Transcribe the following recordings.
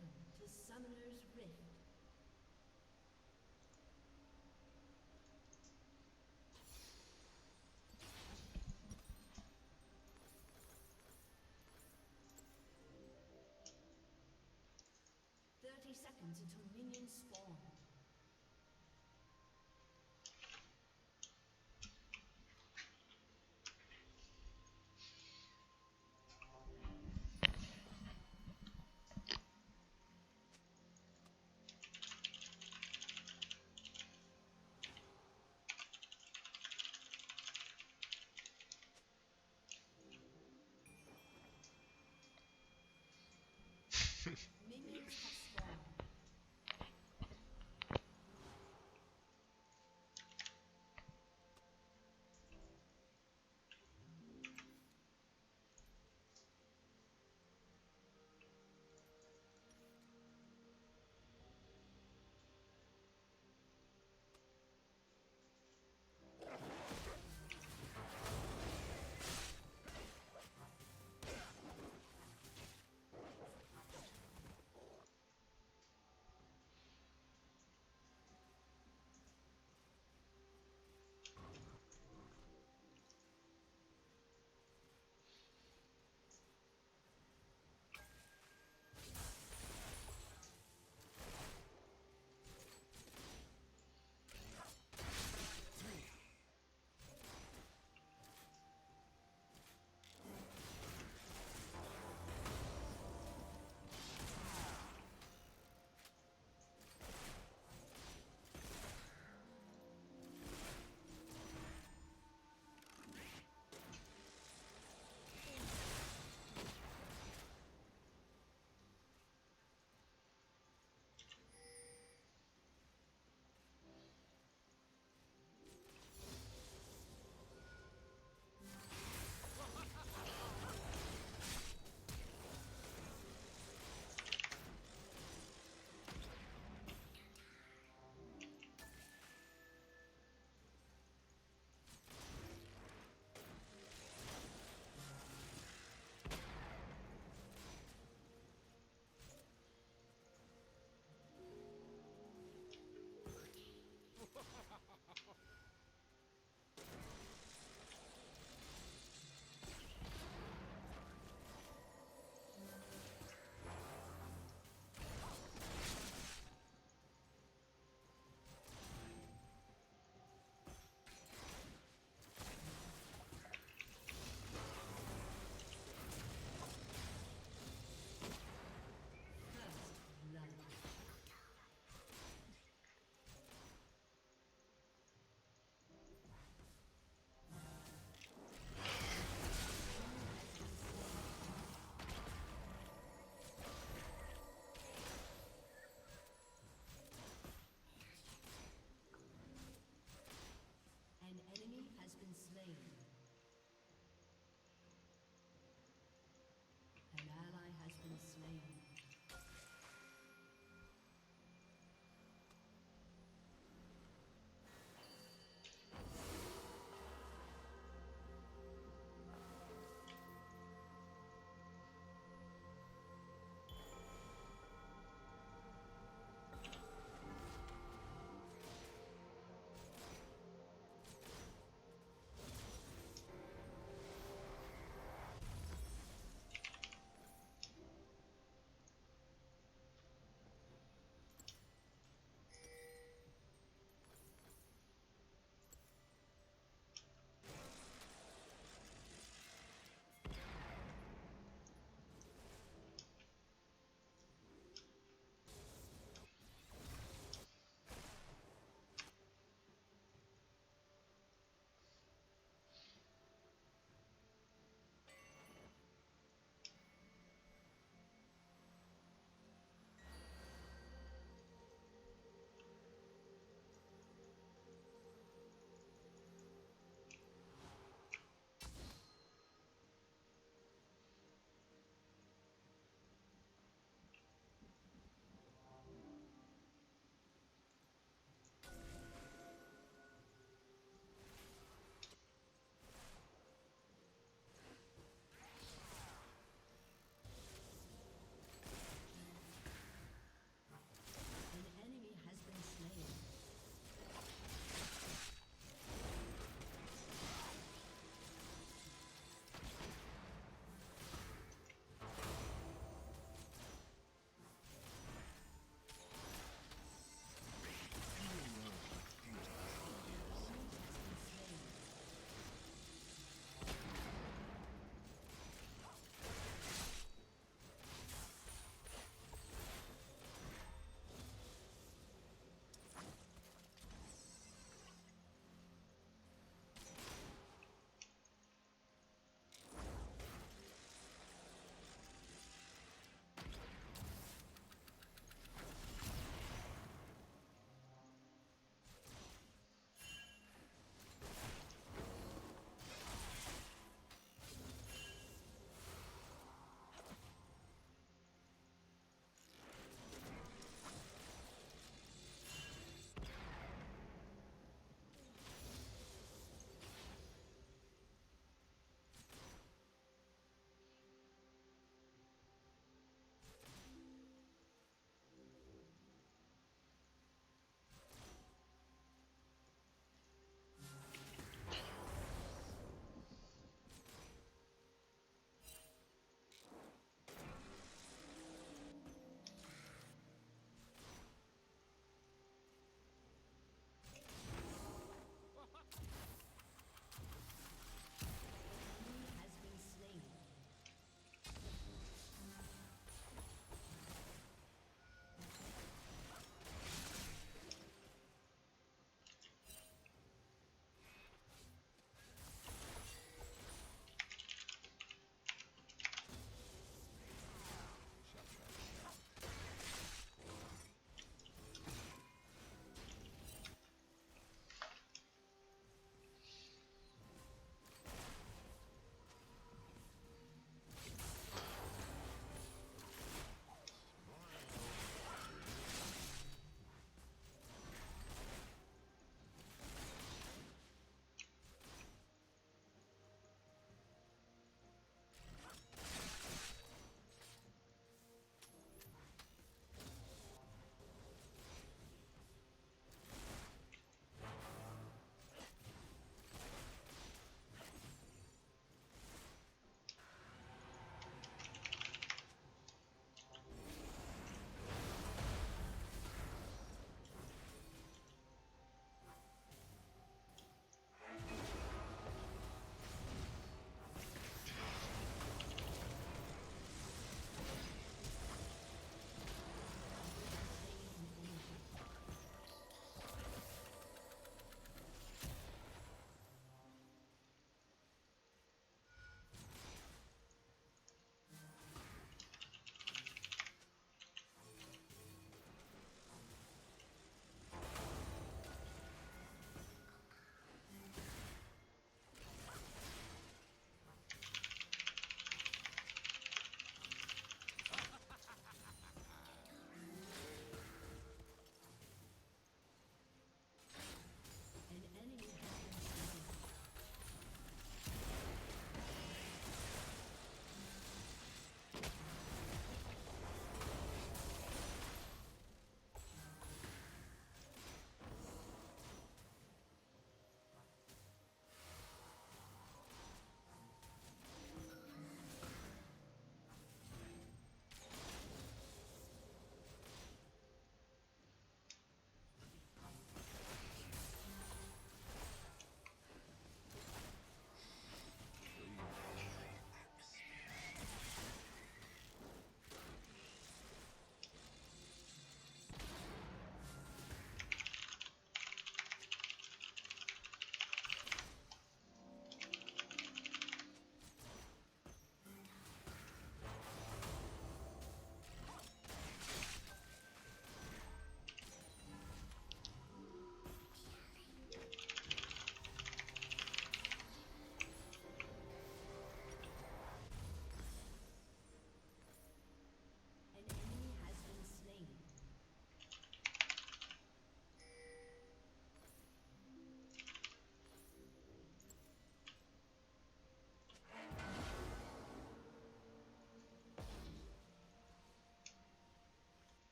Welcome to Summoner's Rift. Seconds until minions spawn. Minions have spawned.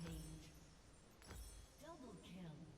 Rampage. Double kill.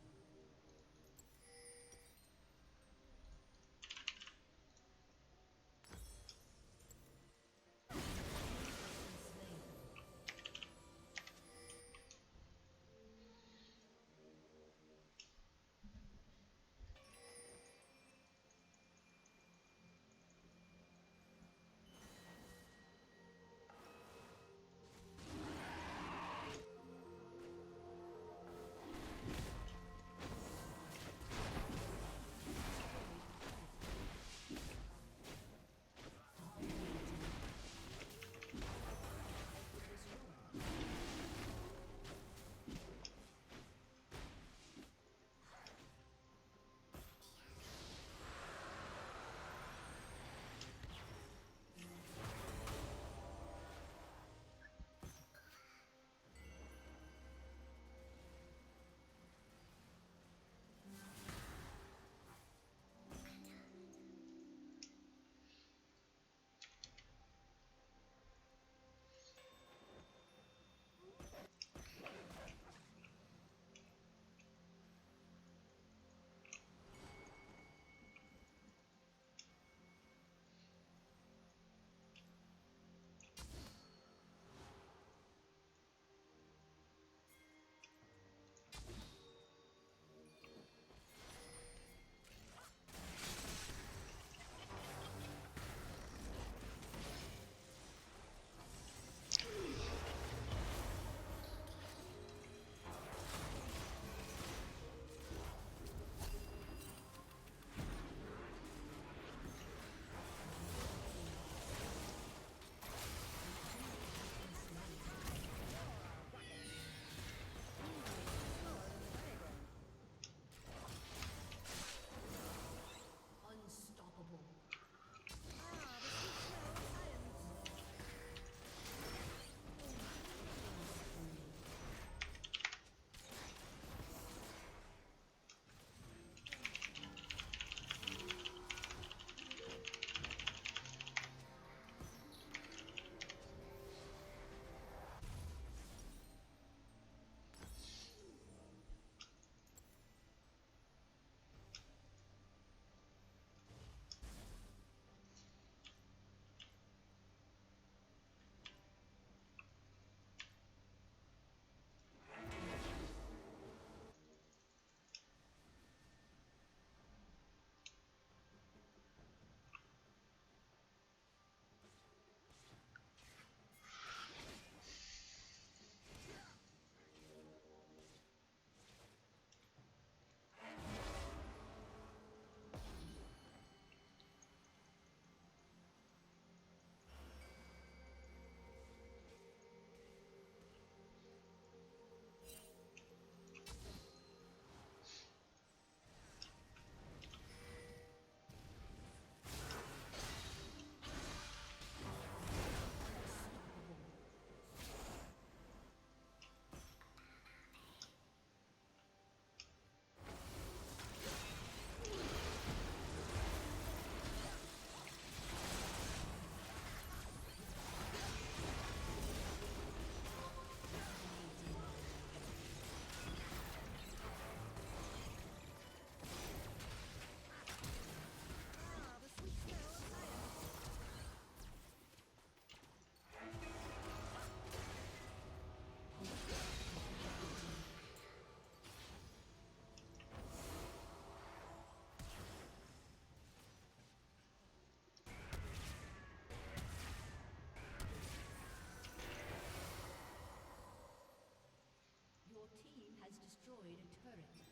destroyed a turret.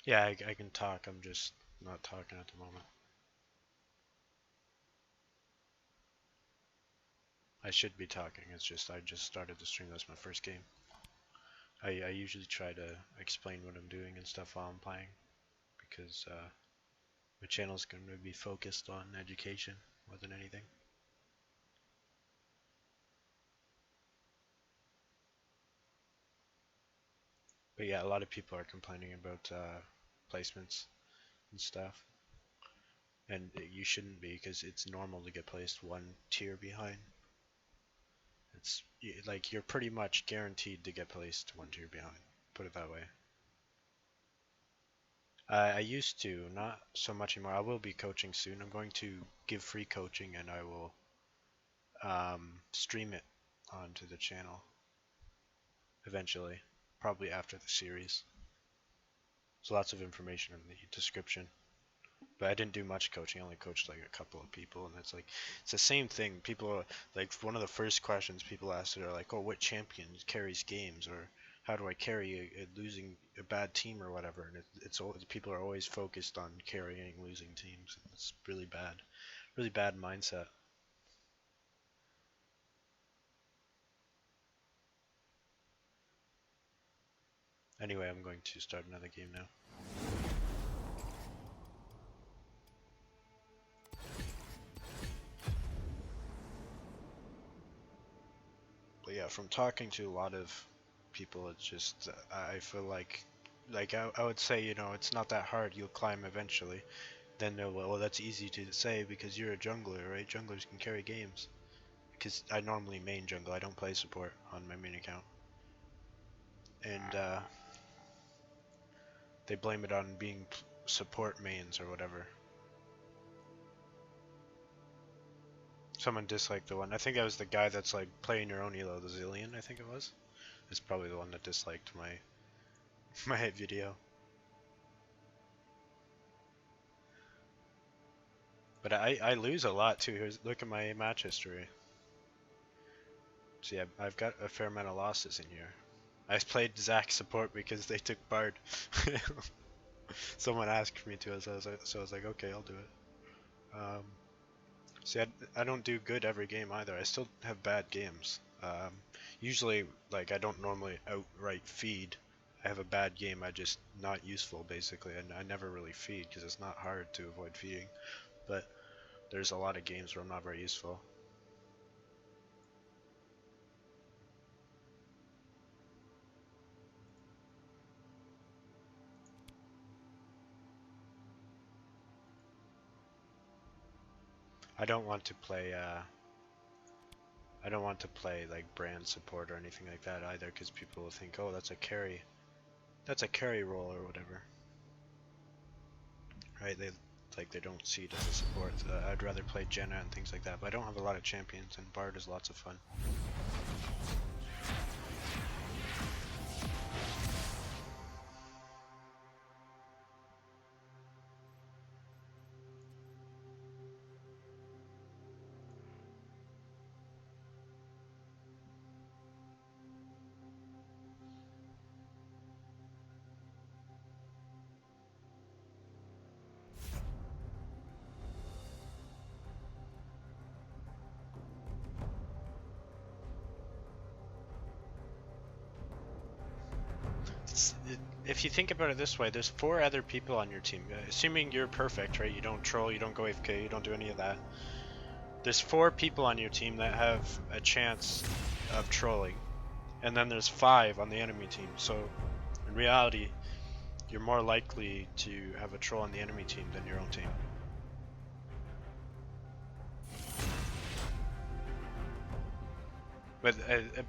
Yeah, I can talk. I'm just not talking at the moment. I should be talking. It's just I just started the stream. That's my first game. I usually try to explain what I'm doing and stuff while I'm playing because my channel's going to be focused on education more than anything. But yeah, a lot of people are complaining about placements and stuff, and you shouldn't be because it's normal to get placed one tier behind. It's like you're pretty much guaranteed to get placed one tier behind. Put it that way. I used to, not so much anymore. I will be coaching soon. I'm going to give free coaching and I will stream it onto the channel eventually, probably after the series. There's lots of information in the description. But I didn't do much coaching. I only coached like a couple of people, and it's the same thing. People are like one of the first questions people ask are like, "Oh, what champion carries games?" or "How do I carry losing a bad team or whatever?" And it's people are always focused on carrying losing teams. It's really bad mindset. Anyway, I'm going to start another game now. But yeah, from talking to a lot of people, it's just I feel like I would say, it's not that hard. You'll climb eventually. Then they're well, that's easy to say because you're a jungler, right? Junglers can carry games. Because I normally main jungle. I don't play support on my main account, and they blame it on being support mains or whatever. Someone disliked the one. I think that was the guy that's like playing your own elo, the Zillion. I think it was. It's probably the one that disliked my my video. But I lose a lot too. Look at my match history. See, I've got a fair amount of losses in here. I played Zac support because they took Bard. Someone asked me to, so I was like, okay, I'll do it. See, I don't do good every game either. I still have bad games. Usually, like, I don't normally outright feed. I have a bad game, I just not useful, basically, and I never really feed because it's not hard to avoid feeding. But there's a lot of games where I'm not very useful. I don't want to play I don't want to play like brand support or anything like that either because people will think, oh, that's a carry role or whatever, right? They don't see it as a support. I'd rather play Jenna and things like that, but I don't have a lot of champions, and Bard is lots of fun. If you think about it this way, there's 4 other people on your team. Assuming you're perfect, right? You don't troll, you don't go AFK, you don't do any of that. There's 4 people on your team that have a chance of trolling, and then there's 5 on the enemy team. So in reality, you're more likely to have a troll on the enemy team than your own team.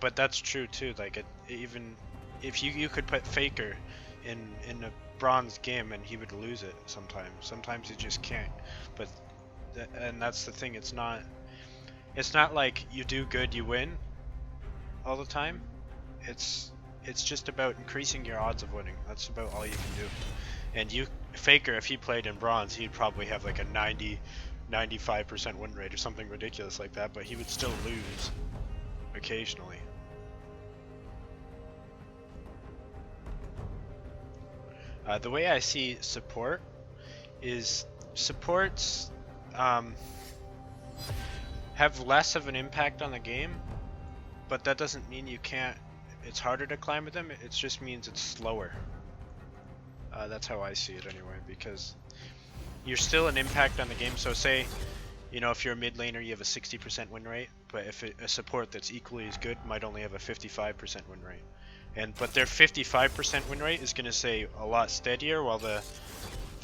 But that's true too. Like even if you could put Faker in a bronze game and he would lose it sometimes. Sometimes he just can't. But and that's the thing. It's not like you do good, you win all the time. It's just about increasing your odds of winning. That's about all you can do. And Faker, if he played in bronze, he'd probably have like a 95% win rate or something ridiculous like that, but he would still lose occasionally. The way I see support is supports um, have less of an impact on the game, but that doesn't mean you can't. It's harder to climb with them. It just means it's slower. That's how I see it anyway, because you're still an impact on the game. So say, you know, if you're a mid laner, you have a 60% win rate, but if a support that's equally as good might only have a 55% win rate. But their 55% win rate is going to say a lot steadier, while the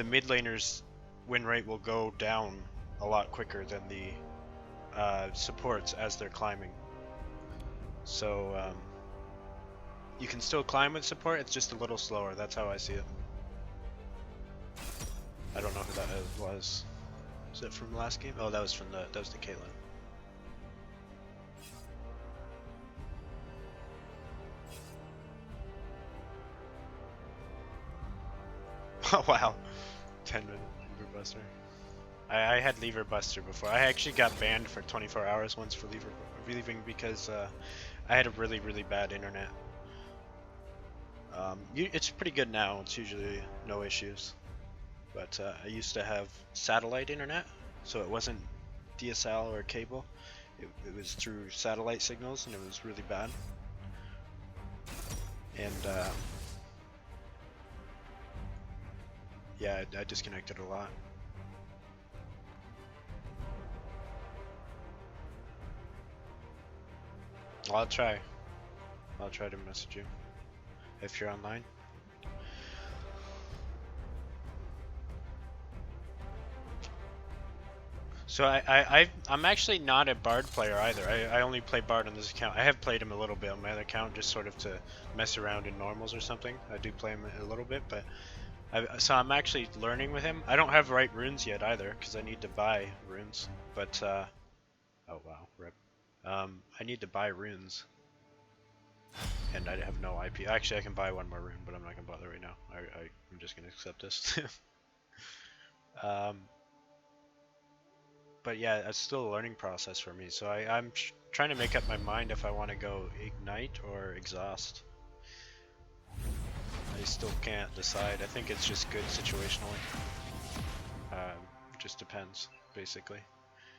mid laner's win rate will go down a lot quicker than the supports as they're climbing. So you can still climb with support, it's just a little slower. That's how I see it. I don't know who that was. Is it from the last game? Oh, that was the Caitlyn. Oh wow, 10-minute lever buster. I had lever buster before. I actually got banned for 24 hours once for leaving because I had a really bad internet. It's pretty good now. It's usually no issues. But I used to have satellite internet, so it wasn't DSL or cable. It was through satellite signals, and it was really bad. And yeah, I disconnected a lot. I'll try to message you if you're online. So I'm actually not a Bard player either. I only play Bard on this account. I have played him a little bit on my other account, just sort of to mess around in normals or something. I do play him a little bit, but so I'm actually learning with him. I don't have right runes yet either, because I need to buy runes. But oh wow, rip. I need to buy runes, and I have no IP. Actually, I can buy one more rune, but I'm not gonna bother right now. I'm just gonna accept this. But yeah, it's still a learning process for me. So I'm trying to make up my mind if I want to go Ignite or Exhaust. I still can't decide. I think it's just good situationally. Just depends, basically.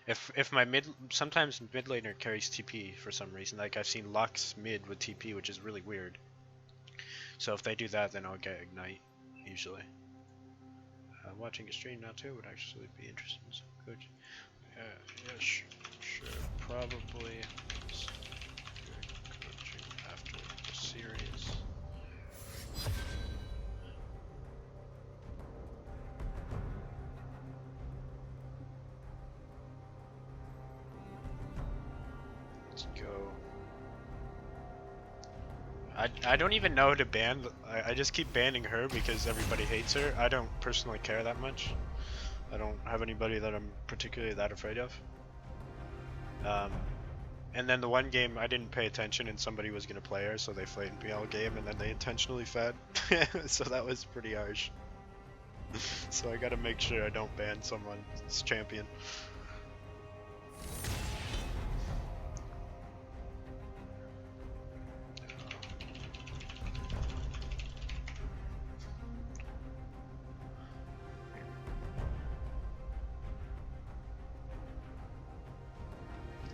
If my sometimes mid laner carries TP for some reason. Like I've seen Lux mid with TP, which is really weird. So if they do that, then I'll get Ignite usually. Watching a stream now too would actually be interesting. So good. Yeah, sure, probably coaching after the series. Let's go. I don't even know who to ban. I just keep banning her because everybody hates her. I don't personally care that much. I don't have anybody that I'm particularly that afraid of. And then the one game I didn't pay attention and somebody was going to play her, so they flamed me all game and then they intentionally fed. So that was pretty harsh. So I gotta make sure I don't ban someone's champion.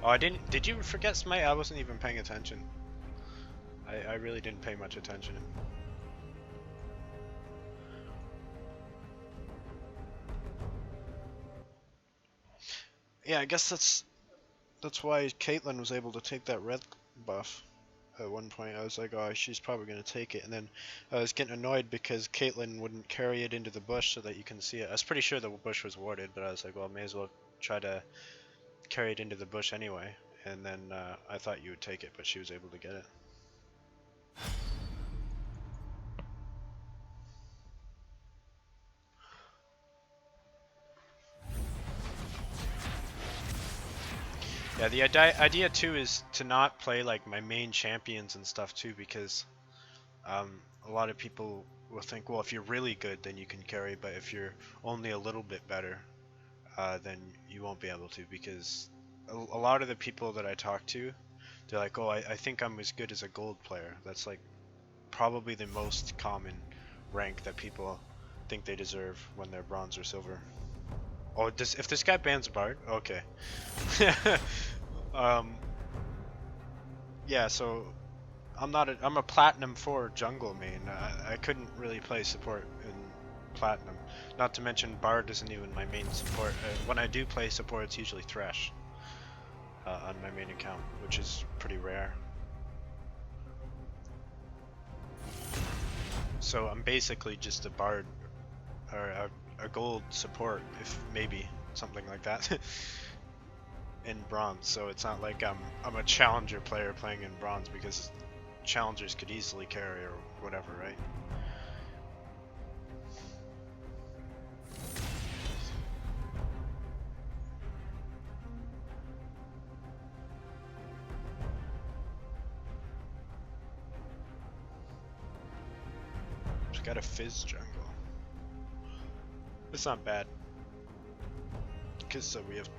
Oh, I didn't. Did you forget Smite? I wasn't even paying attention. I really didn't pay much attention. Yeah, I guess that's why Caitlyn was able to take that red buff. At one point, I was like, oh, she's probably gonna take it, and then I was getting annoyed because Caitlyn wouldn't carry it into the bush so that you can see it. I was pretty sure the bush was warded, but I was like, well, may as well try to carry it into the bush anyway. And then I thought you would take it, but she was able to get it. Yeah, the idea too is to not play like my main champions and stuff too, because a lot of people will think, well, if you're really good, then you can carry, but if you're only a little bit better, then you won't be able to, because a lot of the people that I talk to, they're like, oh, I think I'm as good as a gold player. That's like probably the most common rank that people think they deserve when they're bronze or silver. Oh, if this guy bans Bard, okay. um, yeah, so I'm a platinum 4 jungle main. I couldn't really play support in platinum. Not to mention Bard isn't even my main support. When I do play support, it's usually Thresh on my main account, which is pretty rare. So I'm basically just a Bard or a gold support, if maybe something like that, in bronze. So it's not like I'm a challenger player playing in bronze, because challengers could easily carry or whatever, right? Just got a Fizz jungle. It's not bad, because we have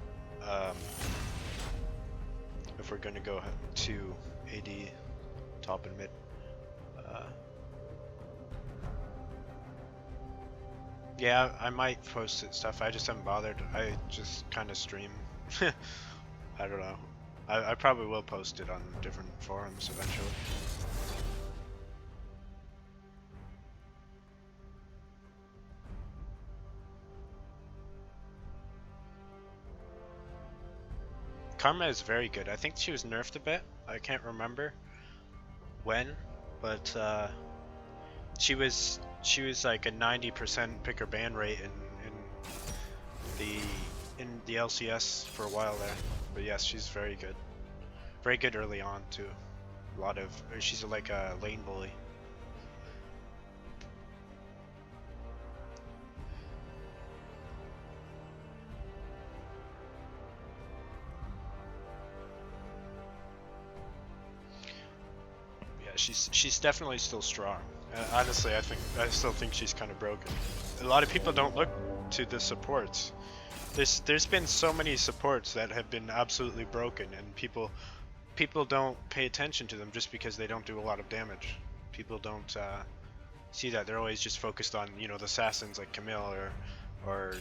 um, if we're gonna go to AD top and mid. Uh, yeah, I might post it stuff. I just haven't bothered. I just kind of stream. I don't know. I probably will post it on different forums eventually. Karma is very good. I think she was nerfed a bit. I can't remember when, but she was like a 90% pick or ban rate in the LCS for a while there. But yes, she's very good early on too. A lot of she's like a lane bully. Yeah, she's definitely still strong. Honestly, I still think she's kind of broken. A lot of people don't look to the supports. There's been so many supports that have been absolutely broken, and people don't pay attention to them just because they don't do a lot of damage. People don't see that. They're always just focused on, you know, the assassins like Camille or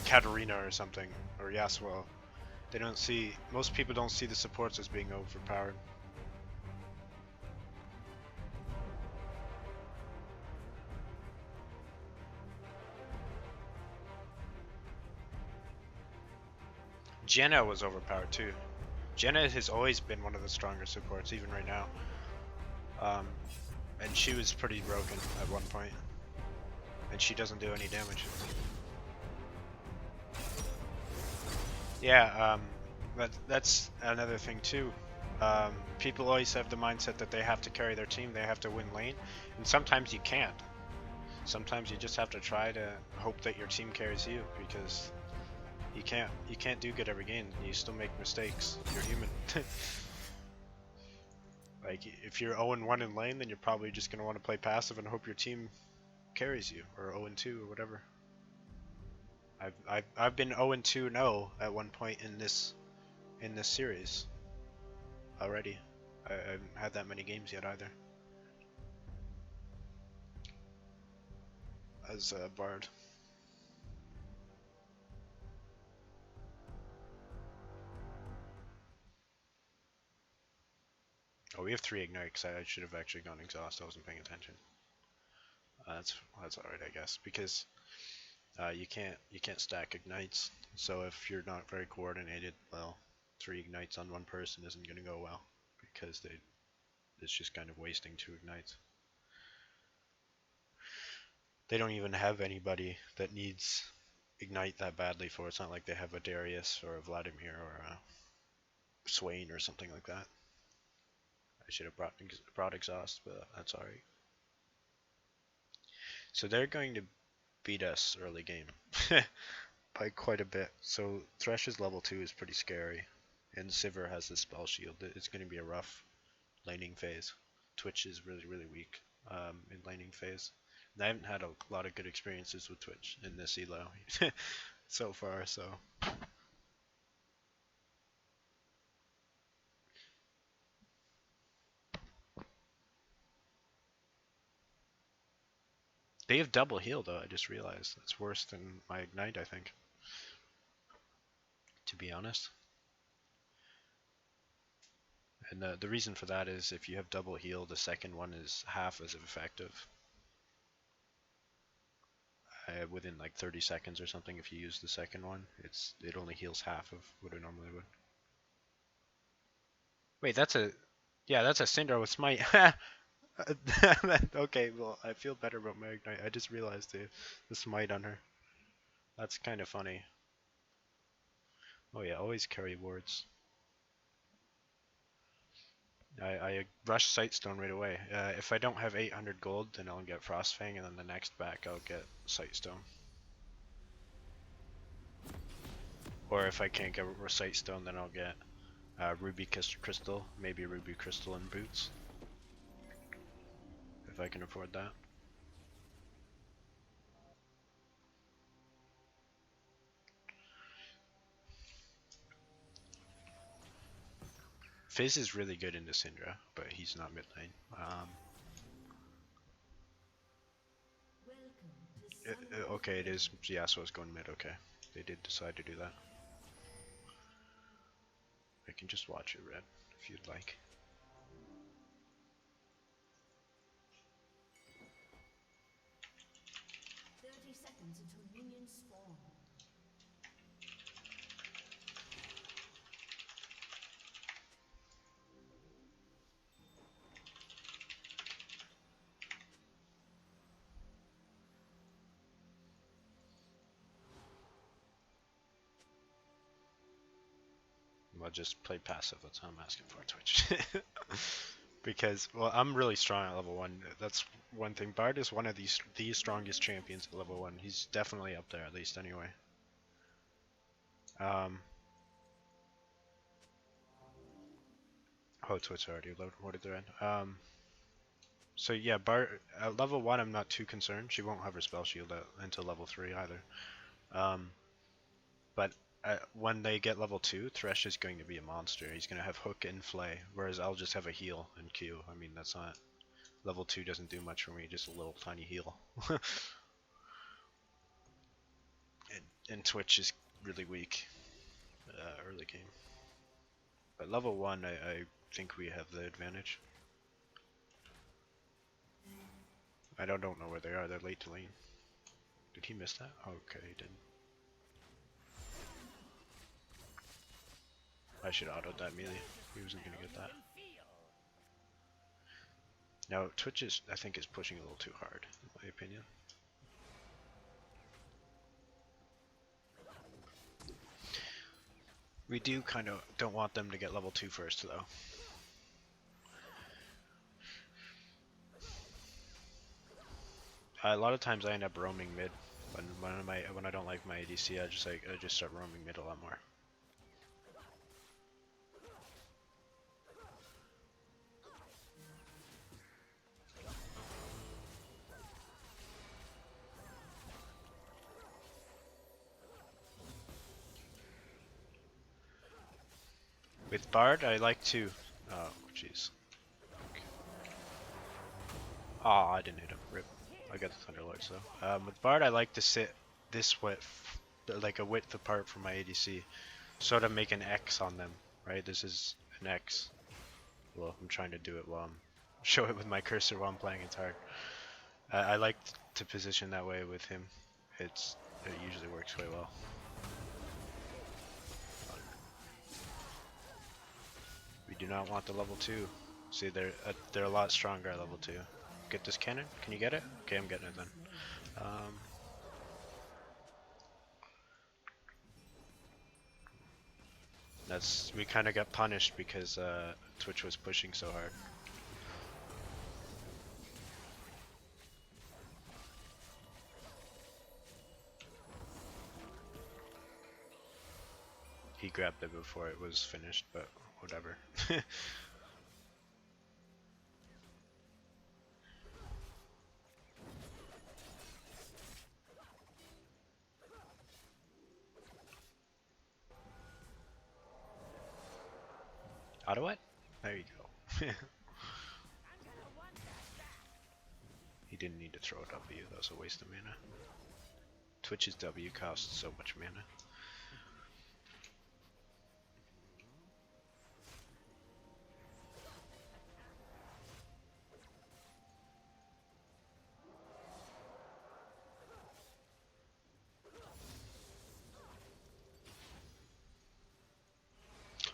Katarina or something, or Yasuo. They don't see, most people don't see the supports as being overpowered. Jenna was overpowered too. Jenna has always been one of the stronger supports, even right now. Um, and she was pretty broken at one point, and she doesn't do any damage. Yeah, that's another thing too. People always have the mindset that they have to carry their team, they have to win lane, and sometimes you can't. Sometimes you just have to try to hope that your team carries you, because you can't do good every game. You still make mistakes. You're human. Like if you're 0-1 in lane, then you're probably just gonna want to play passive and hope your team carries you, or 0-2 or whatever. I've been 0-2-0 at one point in this series already. I haven't had that many games yet either as a Bard. Oh, we have 3 ignites. I should have actually gone exhaust. I wasn't paying attention. That's alright, I guess, because you can't stack ignites. So if you're not very coordinated, well, 3 ignites on one person isn't going to go well, because it's just kind of wasting 2 ignites. They don't even have anybody that needs ignite that badly for. It's not like they have a Darius or a Vladimir or a Swain or something like that. I should have brought exhaust, but that's alright. So they're going to beat us early game by quite a bit. So Thresh's level 2 is pretty scary, and Sivir has the spell shield. It's going to be a rough laning phase. Twitch is really, really weak in laning phase. And I haven't had a lot of good experiences with Twitch in this elo so far, so. They have double heal though, I just realized. That's worse than my Ignite, I think. To be honest. And the reason for that is if you have double heal, the second one is half as effective. Within like 30 seconds or something, if you use the second one, it only heals half of what it normally would. Wait, that's a Syndra with Smite. Okay, well, I feel better about my Ignite. I just realized the Smite on her. That's kind of funny. Oh yeah, always carry wards. I rush Sightstone right away. If I don't have 800 gold, then I'll get Frostfang, and then the next back I'll get Sightstone. Or if I can't get Sightstone, then I'll get Ruby Crystal, maybe Ruby Crystal and Boots. If I can afford that. Fizz is really good into Syndra, but he's not mid lane. Okay, it is Yasuo's going mid, okay. They did decide to do that. I can just watch it red, if you'd like. Seconds until minions spawn. I'll just play passive, that's all I'm asking for, Twitch. Because, well, I'm really strong at level 1. That's one thing. Bard is one of the strongest champions at level 1. He's definitely up there, at least, anyway. Oh, Twitch already loaded their end. So yeah, Bard, at level 1 I'm not too concerned. She won't have her spell shield until level 3 either. But when they get level 2, Thresh is going to be a monster. He's going to have hook and flay, whereas I'll just have a heal and Q. I mean, that's not... Level 2 doesn't do much for me, just a little tiny heal. and Twitch is really weak early game. But level 1, I think we have the advantage. I don't know where they are, they're late to lane. Did he miss that? Okay, he did. I should auto that melee. He wasn't gonna get that. Now Twitch is, I think, is pushing a little too hard, in my opinion. We do kind of don't want them to get level 2 first, though. A lot of times I end up roaming mid when I don't like my ADC. I just start roaming mid a lot more. With Bard, I like to. Oh, jeez. Aw, I didn't hit him. Rip. I got the Thunderlords though. With Bard, I like to sit this width, like a width apart from my ADC, sort of make an X on them. Right? This is an X. Well, I'm trying to do it while I'm show it with my cursor while I'm playing. It's hard. I like to position that way with him. It usually works quite well. We do not want the level 2. See, they're a lot stronger at level 2. Get this cannon? Can you get it? Okay, I'm getting it then. We kind of got punished because Twitch was pushing so hard. He grabbed it before it was finished, but whatever. Auto what? There you go. He didn't need to throw a W, that was a waste of mana. Twitch's W costs so much mana.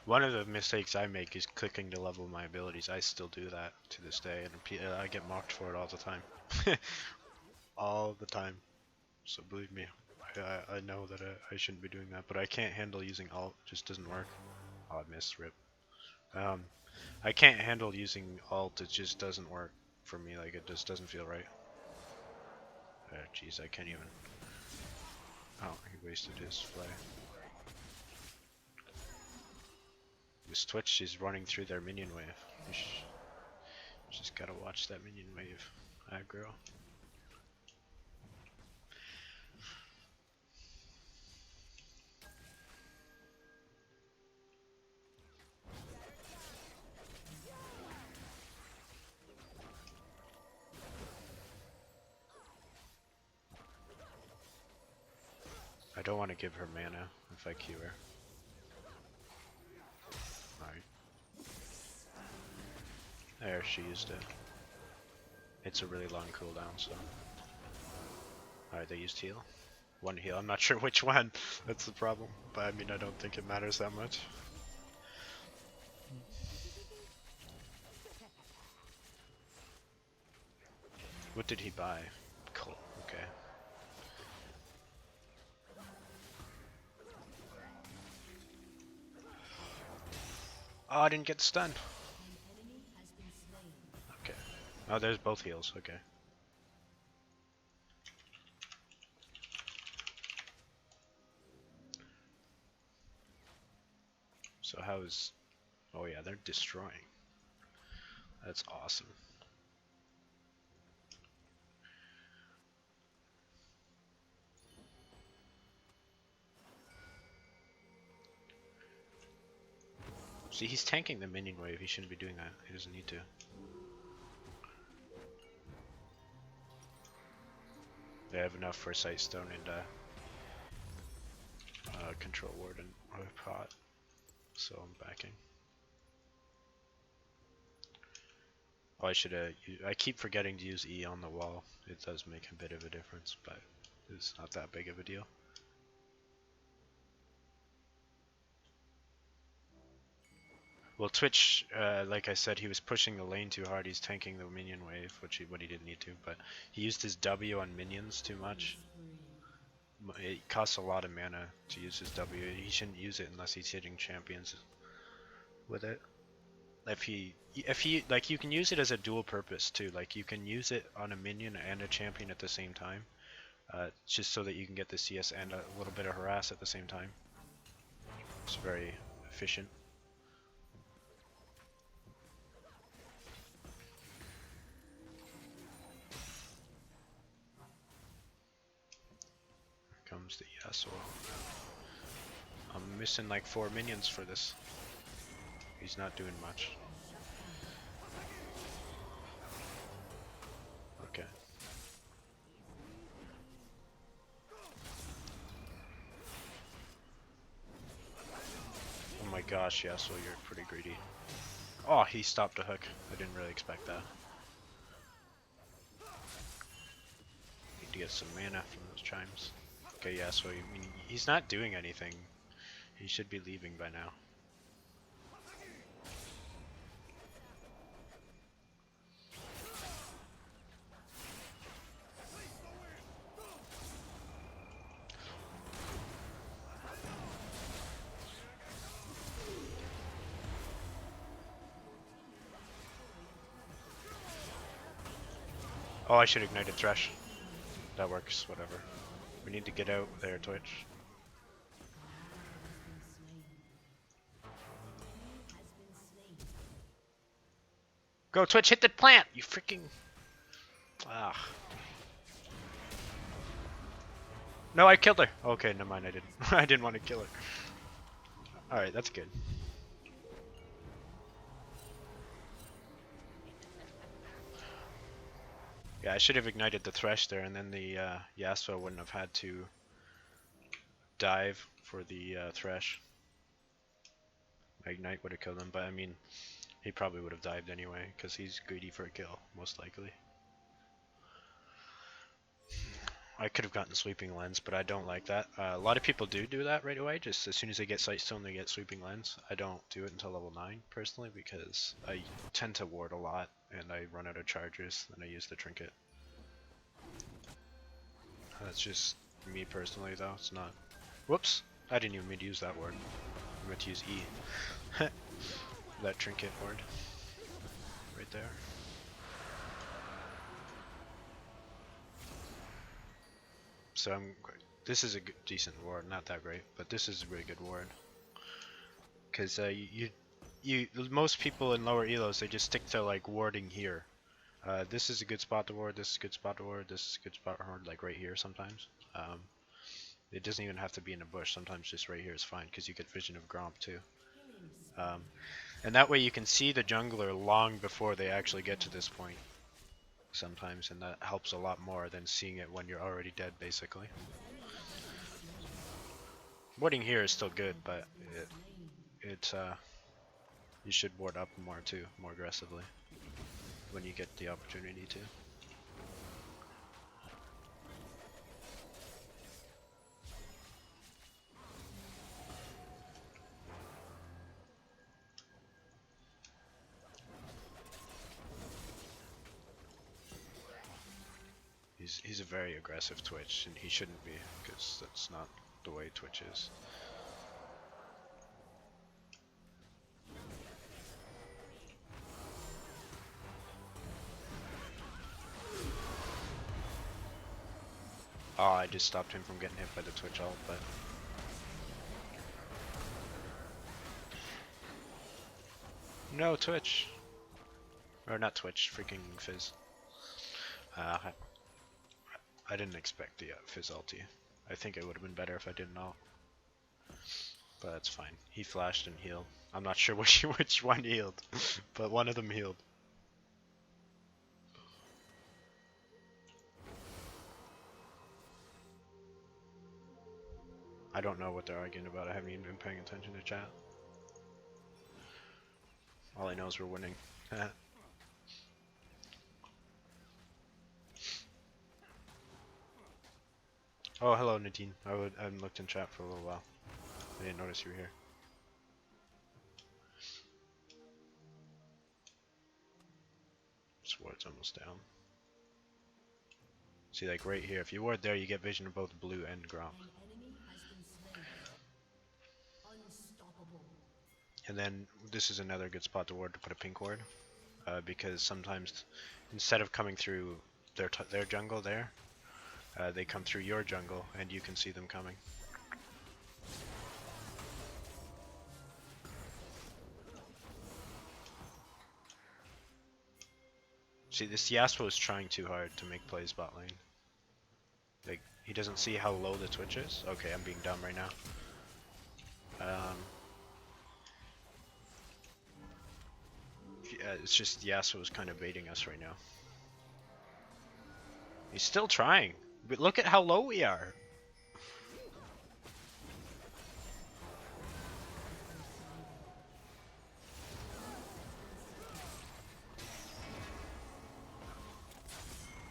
One of the mistakes I make is clicking to level my abilities. I still do that to this day, and I get mocked for it all the time. All the time. So believe me, I know that I shouldn't be doing that, but I can't handle using alt. It just doesn't work. Oh, I missed, rip. I can't handle using alt. It just doesn't work for me. Like, it just doesn't feel right. Oh, jeez, I can't even. Oh, he wasted his fly. This Twitch is running through their minion wave. Just gotta watch that minion wave aggro. I don't want to give her mana if I Q her. Alright. There, she used it. It's a really long cooldown, so. Alright, they used heal. One heal, I'm not sure which one. That's the problem. But I mean, I don't think it matters that much. What did he buy? Cool, okay. Oh, I didn't get stunned. Okay. Oh, there's both heals, okay. So how is... Oh yeah, they're destroying. That's awesome. See, he's tanking the minion wave. He shouldn't be doing that. He doesn't need to. They have enough for Sight Stone and Control Ward and Pot. So I'm backing. Oh, I keep forgetting to use E on the wall. It does make a bit of a difference, but it's not that big of a deal. Well, Twitch, like I said, he was pushing the lane too hard. He's tanking the minion wave, what he didn't need to, but he used his W on minions too much. It costs a lot of mana to use his W. He shouldn't use it unless he's hitting champions with it. If he like, you can use it as a dual purpose too. Like, you can use it on a minion and a champion at the same time, just so that you can get the CS and a little bit of harass at the same time. It's very efficient. Here comes the Yasuo. I'm missing like 4 minions for this. He's not doing much. Okay. Oh my gosh, Yasuo, you're pretty greedy. Oh, he stopped a hook. I didn't really expect that. Need to get some mana from those chimes. Okay, Yasuo, I mean, he's not doing anything. He should be leaving by now. Oh, I should ignite a Thresh. That works, whatever. We need to get out there, Twitch. Go, Twitch, hit the plant! You freaking... Ah. No, I killed her! Okay, never mind, I didn't. I didn't want to kill her. Alright, that's good. Yeah, I should have ignited the Thresh there, and then the Yasuo wouldn't have had to dive for the Thresh. My Ignite would have killed him, but I mean, he probably would have dived anyway, because he's greedy for a kill, most likely. I could have gotten Sweeping Lens, but I don't like that. A lot of people do that right away, just as soon as they get Sightstone they get Sweeping Lens. I don't do it until level 9, personally, because I tend to ward a lot, and I run out of charges, and I use the Trinket. That's just me personally, though. It's not. Whoops! I didn't even mean to use that word. I meant to use E. That Trinket ward. Right there. So this is a decent ward, not that great, but this is a really good ward. Because most people in lower elos, they just stick to like warding here. This is a good spot to ward, this is a good spot to ward, this is a good spot to ward, like right here sometimes. It doesn't even have to be in a bush, sometimes just right here is fine, because you get Vision of Gromp too. And that way you can see the jungler long before they actually get to this point. Sometimes, and that helps a lot more than seeing it when you're already dead, basically. Warding here is still good, but you should ward up more too, more aggressively, when you get the opportunity to. He's a very aggressive Twitch, and he shouldn't be, because that's not the way Twitch is. Oh, I just stopped him from getting hit by the Twitch ult, but... No, Twitch! Or not Twitch, freaking Fizz. I didn't expect the Fizz ulti. I think it would have been better if I didn't ult. But that's fine. He flashed and healed. I'm not sure which one healed, but one of them healed. I don't know what they're arguing about. I haven't even been paying attention to chat. All I know is we're winning. Oh, hello Nadine. I haven't looked in chat for a little while. I didn't notice you were here. Sword's almost down. See, like right here, if you ward there, you get vision of both blue and Gromp. And then this is another good spot to ward, to put a pink ward, because sometimes instead of coming through their jungle there, they come through your jungle, and you can see them coming. See, this Yasuo is trying too hard to make plays bot lane. Like, he doesn't see how low the Twitch is. Okay, I'm being dumb right now. Yeah, it's just Yasuo is kind of baiting us right now. He's still trying, but look at how low we are.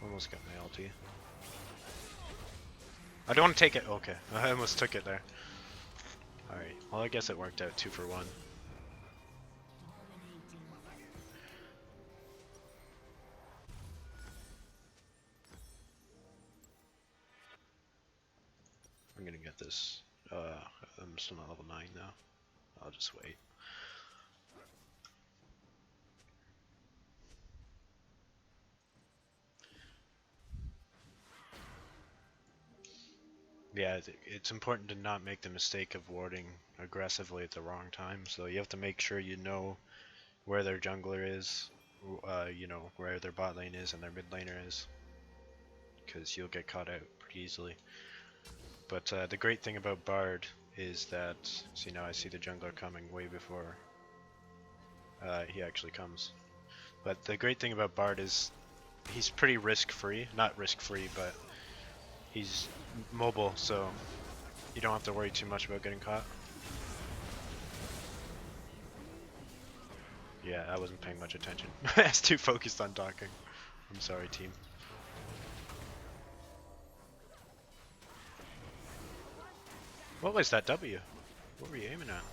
Almost got my ulti. I don't want to take it. Okay, I almost took it there. Alright, well I guess it worked out 2 for 1. I'm gonna get this. I'm still not level 9 now. I'll just wait. Yeah, it's important to not make the mistake of warding aggressively at the wrong time. So you have to make sure you know where their jungler is, you know, where their bot lane is and their mid laner is, because you'll get caught out pretty easily. But the great thing about Bard is that, see now I see the jungler coming way before he actually comes. But the great thing about Bard is he's pretty risk-free. Not risk-free, but he's mobile, so you don't have to worry too much about getting caught. Yeah, I wasn't paying much attention. I was too focused on talking. I'm sorry, team. What was that W? What were you aiming at?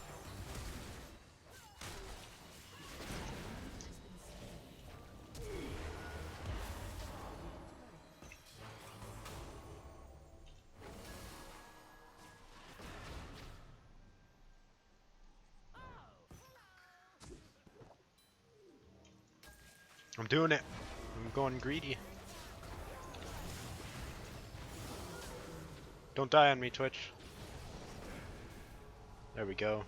I'm doing it. I'm going greedy. Don't die on me, Twitch. There we go.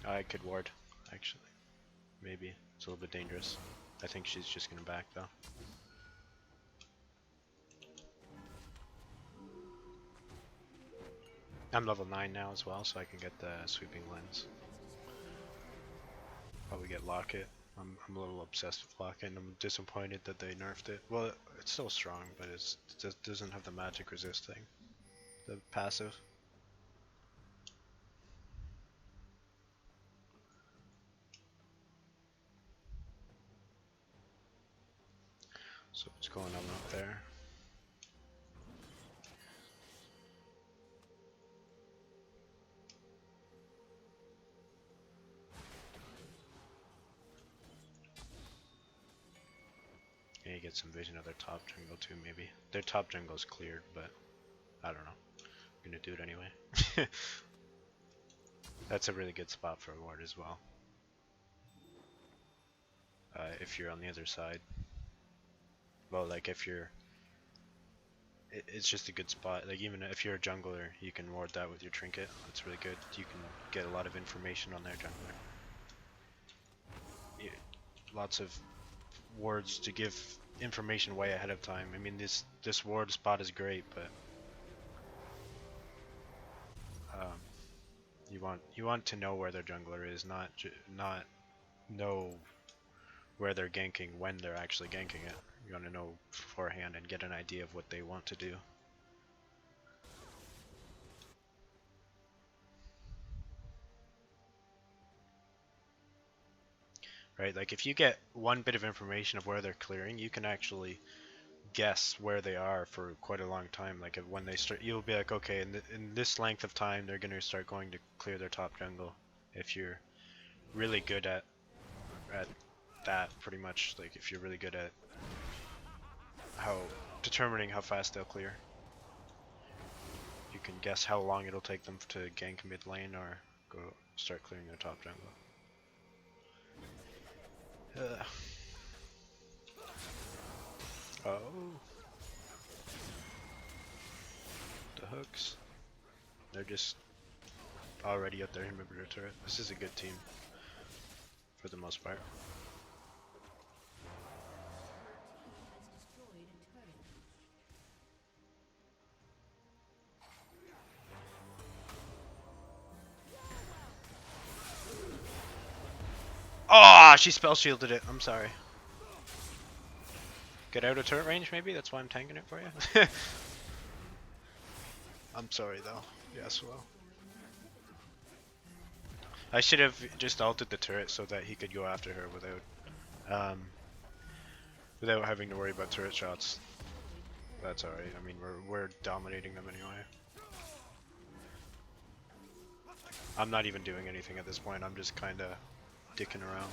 I could ward, actually. Maybe. It's a little bit dangerous. I think she's just gonna back, though. I'm level 9 now as well, so I can get the sweeping lens. Probably get Locket. I'm a little obsessed with Locket, and I'm disappointed that they nerfed it. Well, it's still strong, but it just doesn't have the magic resist thing. The passive. So what's going on up there? Yeah, you get some vision of their top jungle too, maybe. Their top jungle's cleared, but I don't know. I'm gonna do it anyway. That's a really good spot for a ward as well. If you're on the other side. Well, like if you're... It's just a good spot. Like even if you're a jungler, you can ward that with your trinket. That's really good. You can get a lot of information on their jungler. Yeah, lots of wards to give information way ahead of time. I mean, this ward spot is great, but you want to know where their jungler is, not know where they're ganking when they're actually ganking it. You want to know beforehand and get an idea of what they want to do. Right, like if you get one bit of information of where they're clearing, you can actually guess where they are for quite a long time. Like when they start, you'll be like, okay, in this length of time, they're going to start going to clear their top jungle. If you're really good at that, pretty much, like if you're really good at determining how fast they'll clear, you can guess how long it'll take them to gank mid lane or go start clearing their top jungle. Oh, the hooks. They're just already at their inhibitor turret. This is a good team for the most part. Oh, she spell shielded it. I'm sorry. Get out of turret range, maybe? That's why I'm tanking it for you? I'm sorry, though. Yes, well. I should have just ulted the turret so that he could go after her without having to worry about turret shots. That's alright. I mean, we're dominating them anyway. I'm not even doing anything at this point. I'm just kind of dicking around.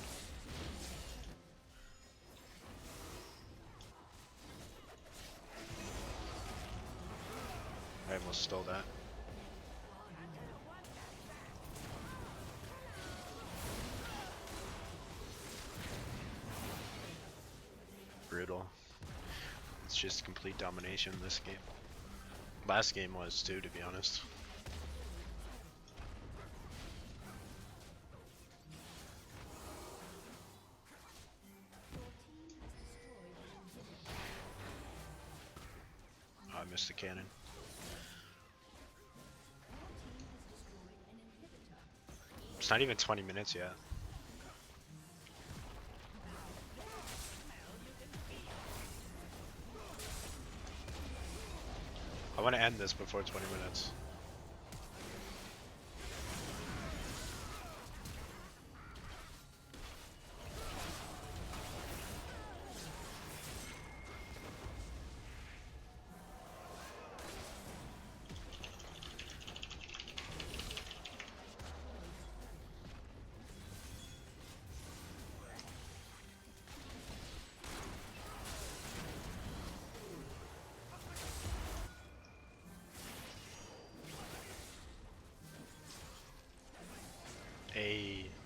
I almost stole that. Brutal. It's just complete domination in this game. Last game was too, to be honest. Oh, I missed the cannon. It's not even 20 minutes yet. I want to end this before 20 minutes.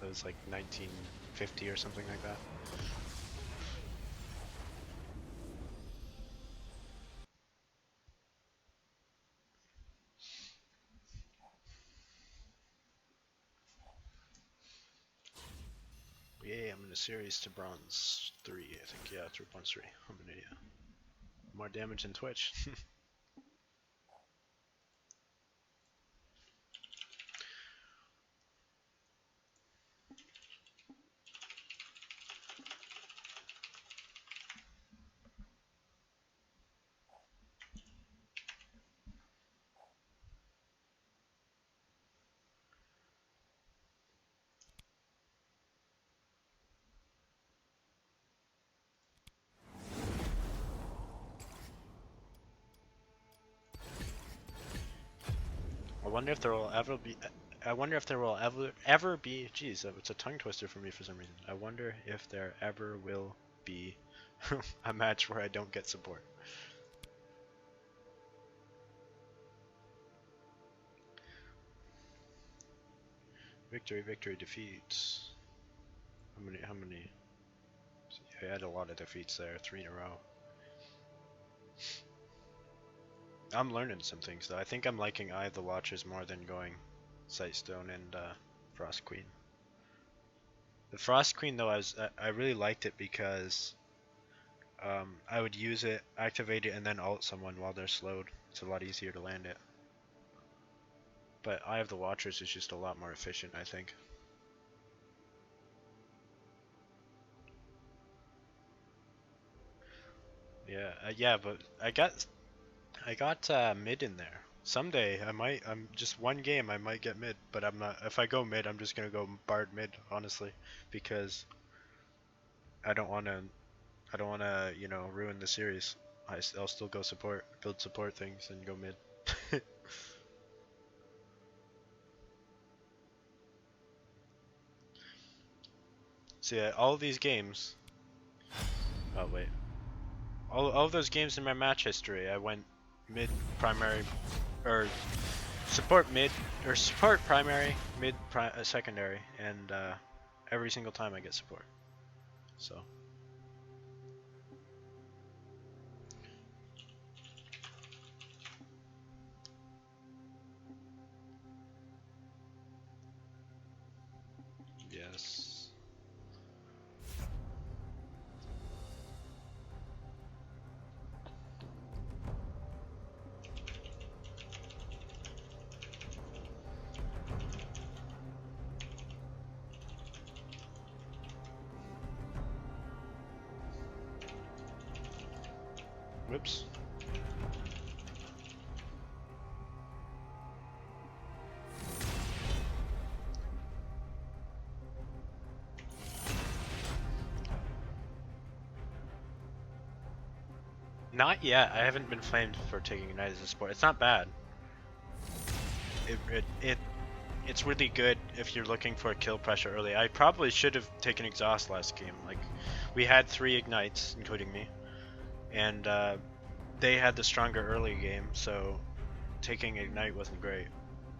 It was like 1950 or something like that. Yeah, I'm in a series to bronze 3, I think. Yeah, through bronze 3. I'm an idiot. More damage than Twitch. I wonder if there will ever be. I wonder if there will ever be. Geez, it's a tongue twister for me for some reason. I wonder if there ever will be a match where I don't get support. Victory, victory, defeats. How many? How many? I had a lot of defeats there. 3 in a row. I'm learning some things though. I think I'm liking Eye of the Watchers more than going Sightstone and Frost Queen. The Frost Queen though, I really liked it because I would use it, activate it, and then ult someone while they're slowed. It's a lot easier to land it. But Eye of the Watchers is just a lot more efficient, I think. Yeah, yeah, but I got mid in there. Someday I might. I'm just one game. I might get mid, but I'm not. If I go mid, I'm just gonna go Bard mid, honestly, because I don't want to. I don't want to, you know, ruin the series. I'll still go support, build support things, and go mid. So yeah, all of these games. Oh wait. All of those games in my match history, I went mid primary, or support mid, or support primary, mid secondary, and every single time I get support. So. Yes. Whoops. Not yet. I haven't been flamed for taking Ignite as a support. It's not bad. It's really good if you're looking for kill pressure early. I probably should have taken Exhaust last game. Like, we had 3 Ignites, including me, and they had the stronger early game, so taking Ignite wasn't great.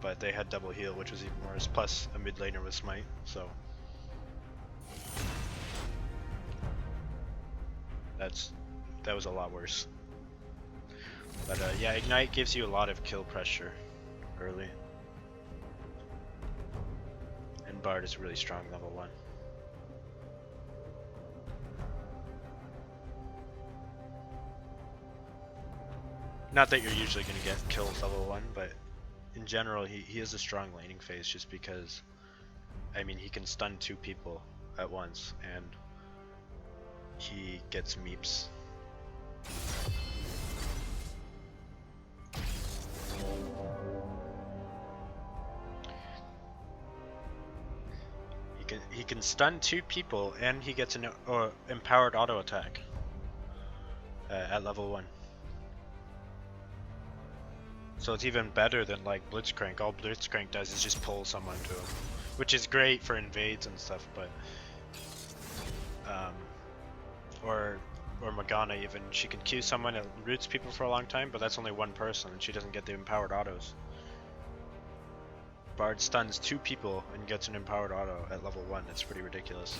But they had double heal, which was even worse, plus a mid laner with Smite, so... that was a lot worse. But yeah, Ignite gives you a lot of kill pressure early. And Bard is really strong level 1. Not that you're usually going to get kills level 1, but in general he has a strong laning phase just because I mean, he can stun 2 people at once, and he gets meeps. He can stun 2 people, and he gets an empowered auto attack at level 1. So it's even better than like Blitzcrank. All Blitzcrank does is just pull someone to him, which is great for invades and stuff. But um, or Morgana even, she can Q someone that roots people for a long time, but that's only one person, and she doesn't get the empowered autos. Bard stuns 2 people and gets an empowered auto at level 1. It's pretty ridiculous.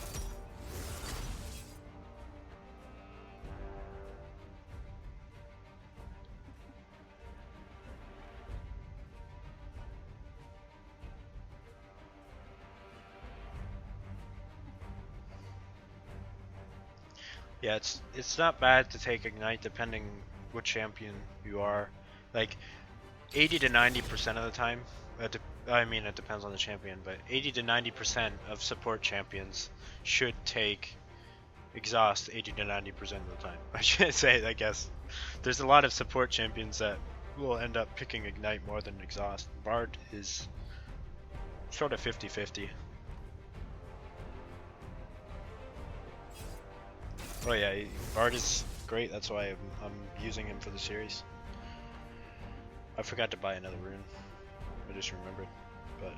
Yeah, it's not bad to take Ignite depending what champion you are. Like 80 to 90% of the time, I mean it depends on the champion, but 80 to 90% of support champions should take exhaust 80 to 90% of the time. I should say, I guess. There's a lot of support champions that will end up picking Ignite more than exhaust. Bard is sort of 50-50. Oh yeah, Bard is great. That's why I'm using him for the series. I forgot to buy another rune. I just remembered. But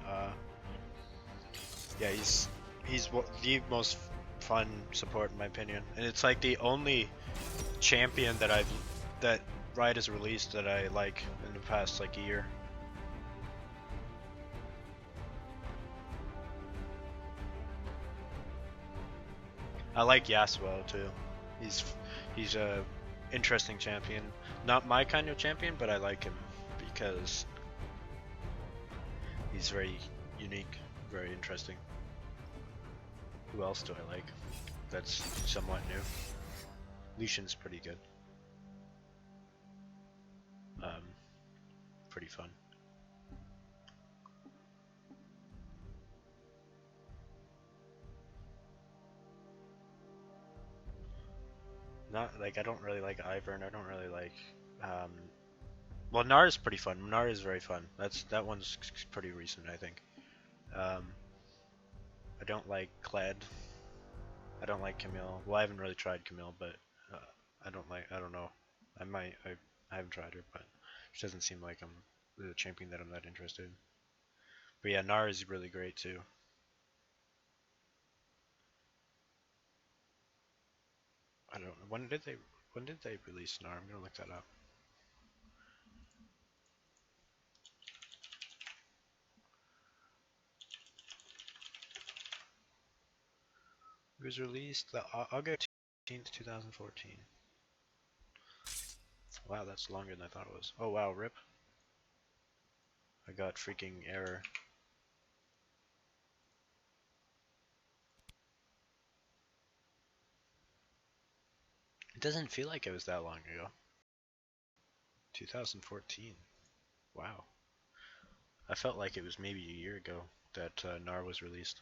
yeah, he's the most fun support in my opinion, and it's like the only champion that Riot has released that I like in the past like year. I like Yasuo too. He's a interesting champion. Not my kind of champion, but I like him because he's very unique, very interesting. Who else do I like? That's somewhat new. Lucian's pretty good. Pretty fun. Not like I don't really like Ivern. I don't really like. Um, well, Gnar is pretty fun. Gnar is very fun. That one's pretty recent, I think. Um, I don't like Kled. I don't like Camille. Well, I haven't really tried Camille, but I don't like. I don't know. I might. I haven't tried her, but she doesn't seem like I'm the champion that I'm that interested in. But yeah, Gnar is really great too. I don't know. When did they release Gnar? I'm gonna look that up. It was released August 18th, 2014. Wow, that's longer than I thought it was. Oh wow, rip. I got freaking error. It doesn't feel like it was that long ago. 2014. Wow. I felt like it was maybe a year ago that Gnar was released.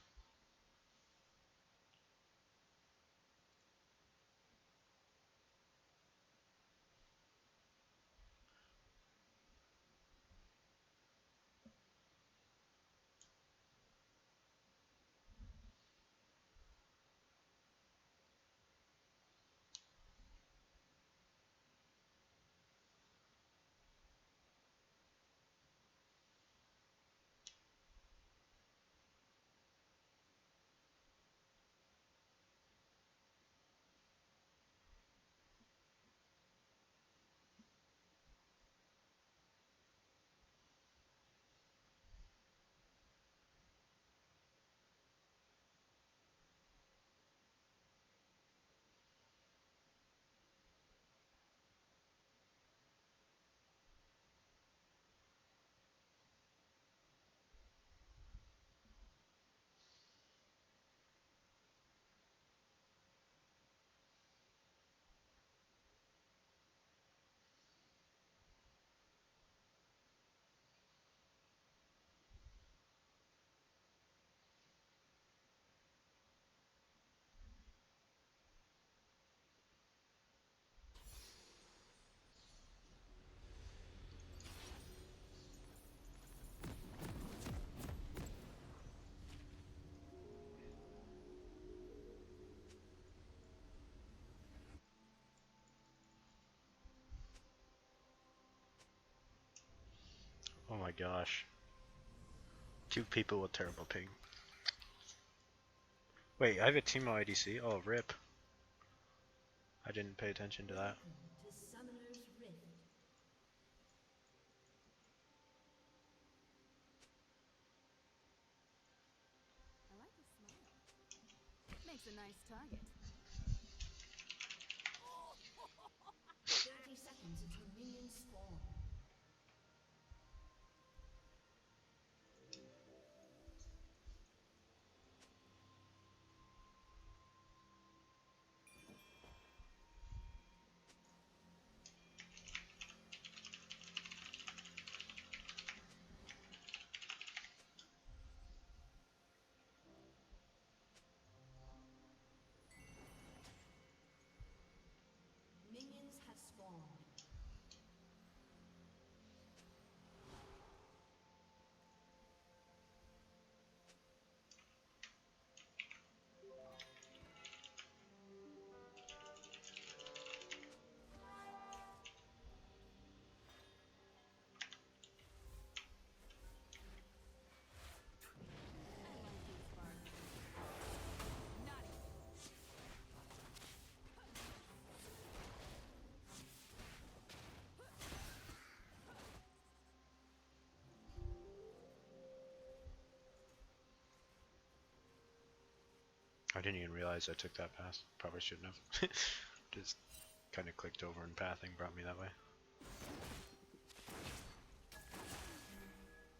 Oh my gosh. Two people with terrible ping. Wait, I have a Teemo IDC? Oh, rip. I didn't pay attention to that. Welcome to Summoner's Rift. I like his smile. Makes a nice target. 30 seconds until minions spawn. Minions have spawned. I like these bargains. Naughty. I didn't even realize I took that path. Probably shouldn't have. Just kind of clicked over and pathing brought me that way.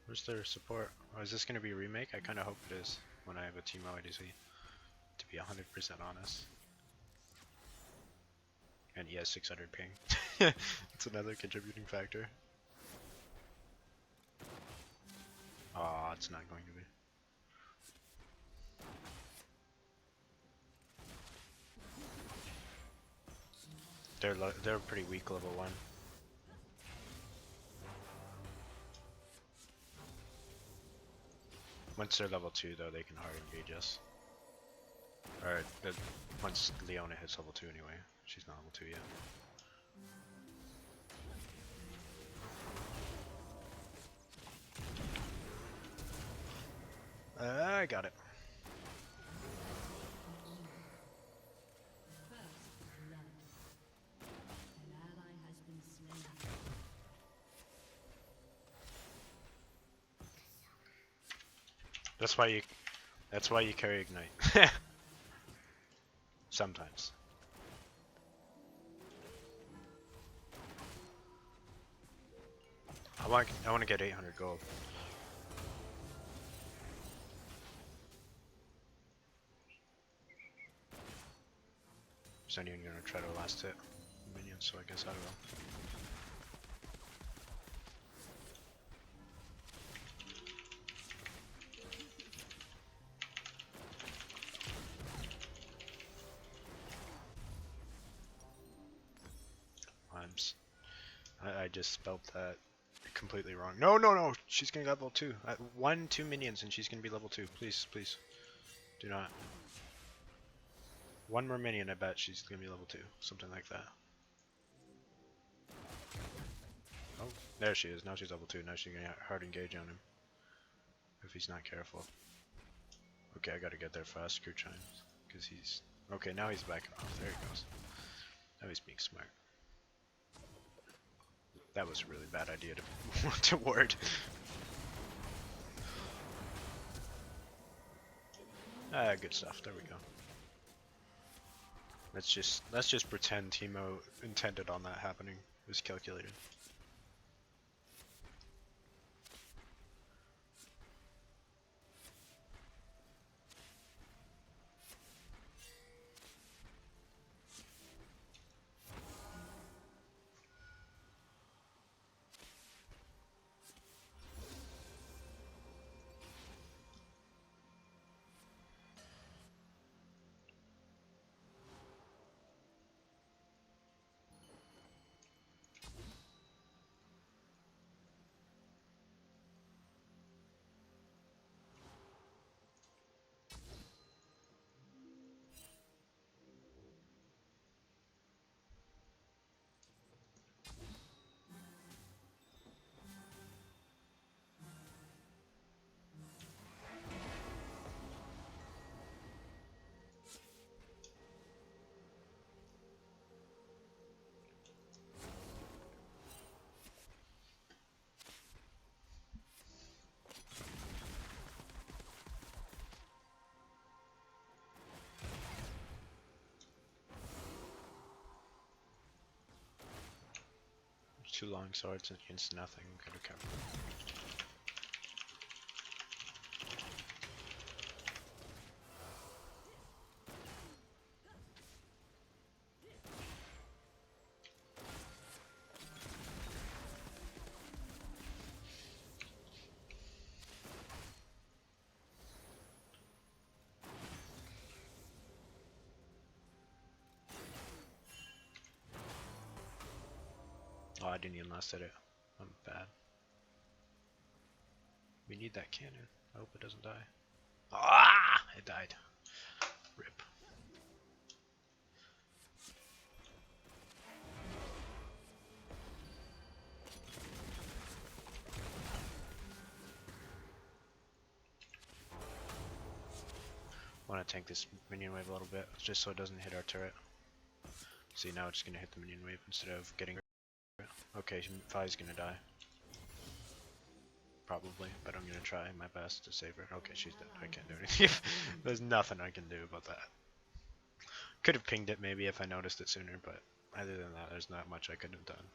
Where's their support? Oh, is this going to be a remake? I kind of hope it is when I have a Teemo IDC. To be 100% honest. And he has 600 ping. It's another contributing factor. Aw, it's not going to be. They're pretty weak level 1. Once they're level 2 though, they can hard engage us. Or once Leona hits level 2 anyway. She's not level 2 yet. I got it. First blood. An ally has been slain. That's why you carry ignite. Sometimes. I want to get 800 gold. Is anyone gonna try to last hit minions? So I guess I will. I just spelled that completely wrong. No, no, no! She's gonna get level 2. 2 minions and she's gonna be level 2. Please, please. Do not. One more minion, I bet she's gonna be level 2. Something like that. Oh, there she is. Now she's level 2. Now she's gonna hard engage on him. If he's not careful. Okay, I gotta get there fast, screw chimes. Because he's... Okay, now he's backing off. There he goes. Now he's being smart. That was a really bad idea to ward. Ah, good stuff. There we go. Let's just pretend Teemo intended on that happening. It was calculated. 2 long swords against nothing. Gotta cover. Oh, I didn't even last at it. I'm bad. We need that cannon. I hope it doesn't die. Ah! It died. Rip. I want to tank this minion wave a little bit, just so it doesn't hit our turret. See, now it's just gonna hit the minion wave instead of getting. Okay, Vi's gonna die. Probably, but I'm gonna try my best to save her. Okay, she's dead. I can't do anything. There's nothing I can do about that. Could have pinged it maybe if I noticed it sooner, but other than that, there's not much I could have done.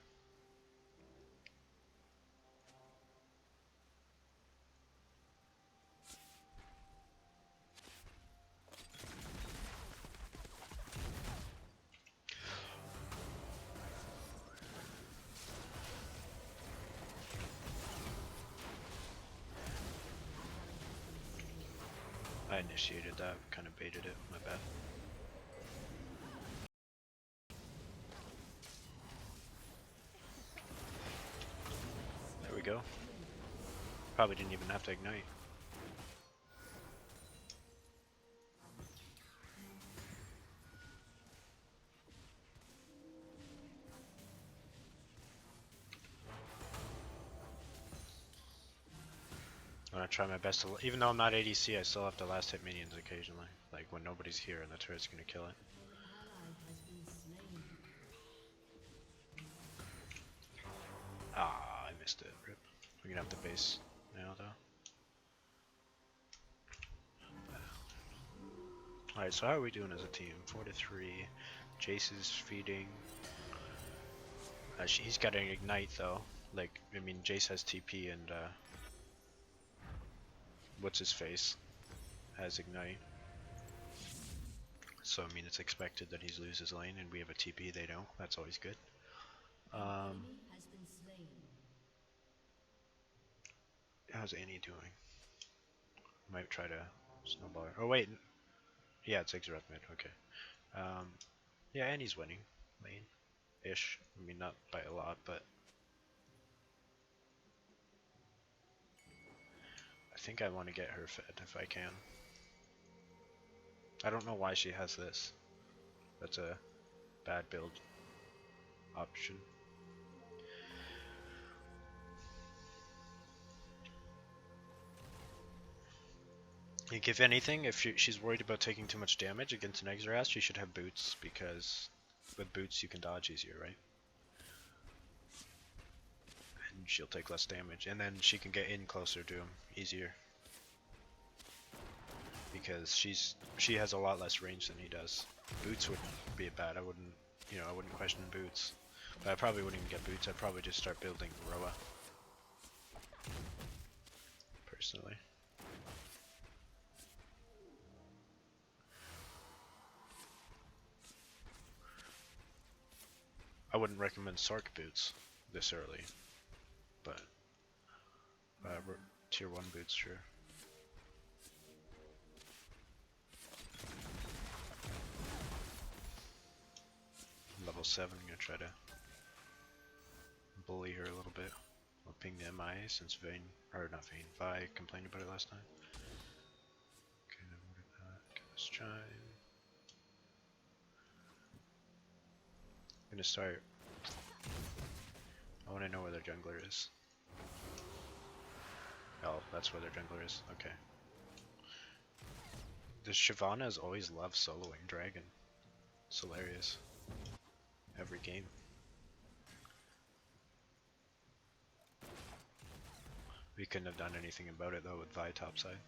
I initiated that, kind of baited it, my bad. There we go. Probably didn't even have to ignite. I'm gonna try my best to, even though I'm not ADC, I still have to last hit minions occasionally. Like when nobody's here and the turret's gonna kill it. Ah, I missed it. Rip. We're gonna have to base now though. Alright, so how are we doing as a team? 4-3. Jace is feeding. He's got an ignite though. Like, I mean, Jace has TP and what's his face has ignite. So I mean, it's expected that he loses lane, and we have a TP. They don't. That's always good. How's Annie doing? Might try to snowball her. Oh wait, yeah, it's Xerath mid. Okay. Yeah, Annie's winning lane-ish. I mean, not by a lot, but I think I want to get her fed if I can. I don't know why she has this. That's a bad build option. Like, if anything, if she's worried about taking too much damage against an Xerath, she should have boots, because with boots you can dodge easier, right? And she'll take less damage, and then she can get in closer to him easier. Because she has a lot less range than he does. Boots would be bad. I wouldn't, I wouldn't question boots. But I probably wouldn't even get boots. I'd probably just start building Roa. Personally. I wouldn't recommend Sark boots this early, but tier 1 boots, sure. Level 7, I'm gonna try to bully her a little bit. I'll ping the MIA since Vayne, or not Vayne, Vi complained about it last time. Okay, then what did that? Let's try. I'm gonna start. I want to know where their jungler is. Oh, that's where their jungler is. Okay. The Shyvana's always loved soloing Dragon. It's hilarious. Every game. We couldn't have done anything about it though with Vi topside.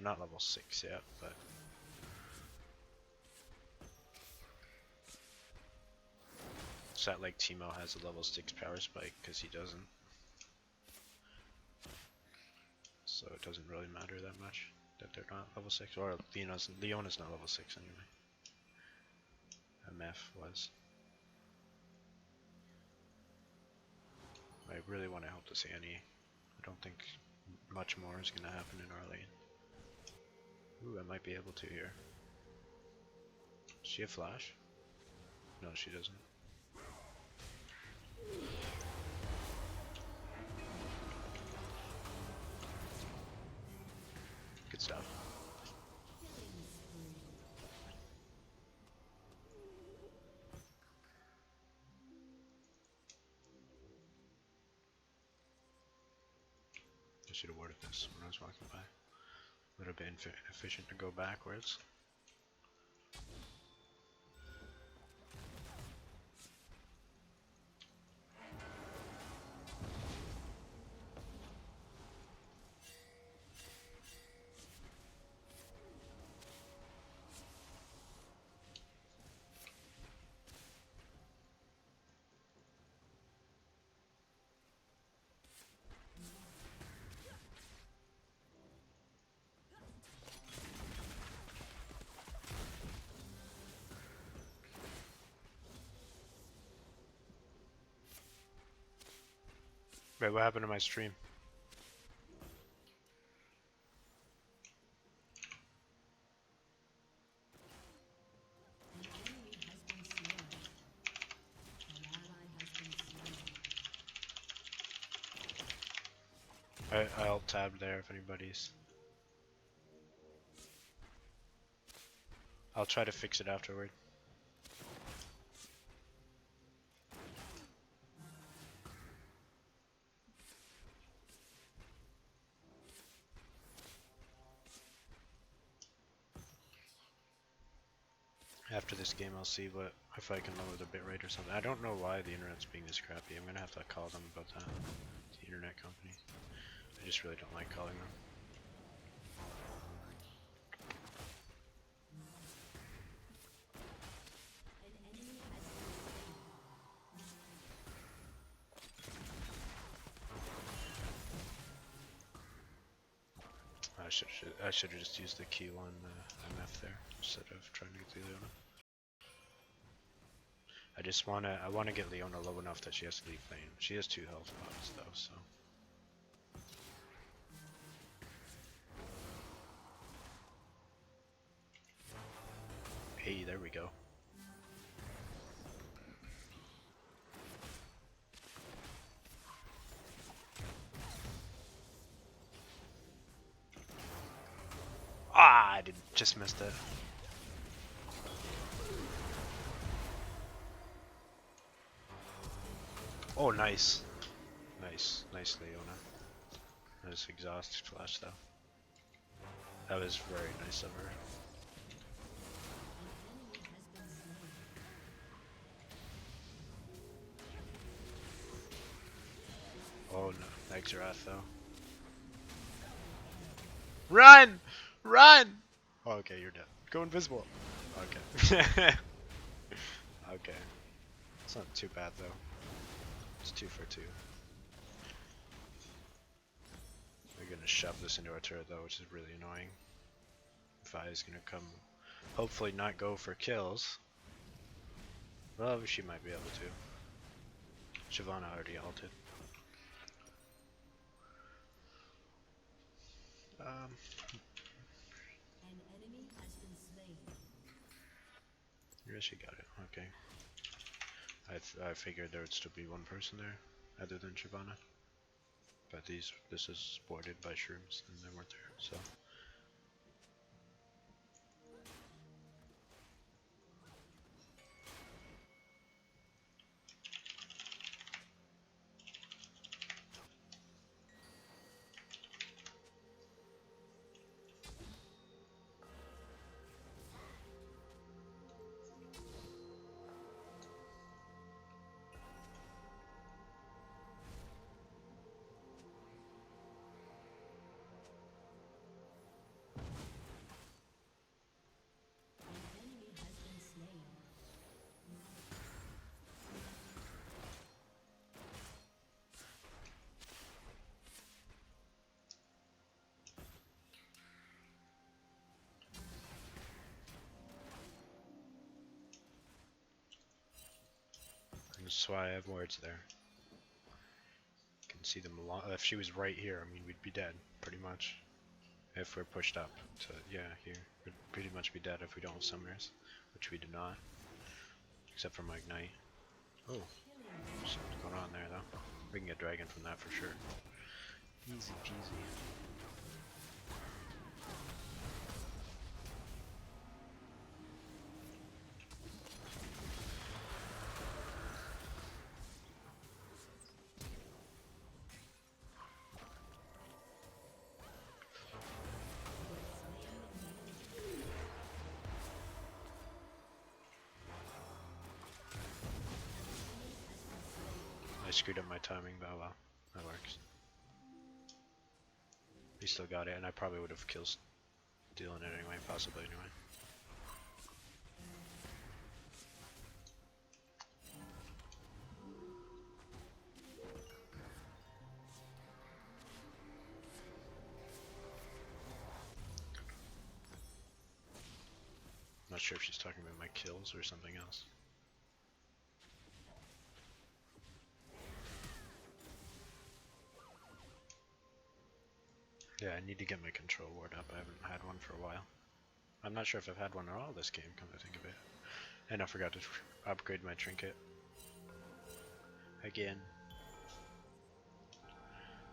They're not level 6 yet, but it's not like Teemo has a level 6 power spike, because he doesn't. So it doesn't really matter that much that they're not level 6, or Leona's not level 6 anyway. MF was. I really want to help this Annie. I don't think much more is going to happen in our lane. Ooh, I might be able to here. Does she have flash? No, she doesn't. Good stuff. I should have worded this when I was walking by. Would have been efficient to go backwards. Wait, what happened to my stream? I'll tab there if anybody's. I'll try to fix it afterward. After this game, I'll see if I can lower the bitrate or something. I don't know why the internet's being this crappy. I'm gonna have to call them about that. The internet company. I just really don't like calling them. I should have just used the Q on MF there instead of trying to get the Leona. I wanna get Leona low enough that she has to leave lane. She has 2 health pots though, so. Hey, there we go. Ah, I just missed it. Oh, nice. Nice Leona. Nice exhaust flash though. That was very nice of her. Oh no, thanks Wrath though. Run! Run! Oh, okay, you're dead. Go invisible. Okay. Okay. It's not too bad though. It's 2 for 2. We're gonna shove this into our turret though, which is really annoying. Vi is gonna come, hopefully not go for kills. Well, she might be able to. Shyvana already ulted. An enemy has been slain. Yeah, she got it. Okay. I figured there would still be one person there, other than Shyvana. But this is supported by shrooms, and they weren't there, so. That's why I have wards there. Can see them a lot. If she was right here, I mean, we'd be dead, pretty much. If we're pushed up to, yeah, here. We'd pretty much be dead if we don't have summoners, which we do not. Except for my Ignite. Oh, something's going on there, though. We can get Dragon from that for sure. Easy peasy. I screwed up my timing, but oh well, that works. He still got it, and I probably would have killed stealing it anyway, possibly anyway. Not sure if she's talking about my kills or something else. Yeah, I need to get my control ward up. I haven't had one for a while. I'm not sure if I've had one at all this game, come to think of it. And I forgot to upgrade my trinket. Again.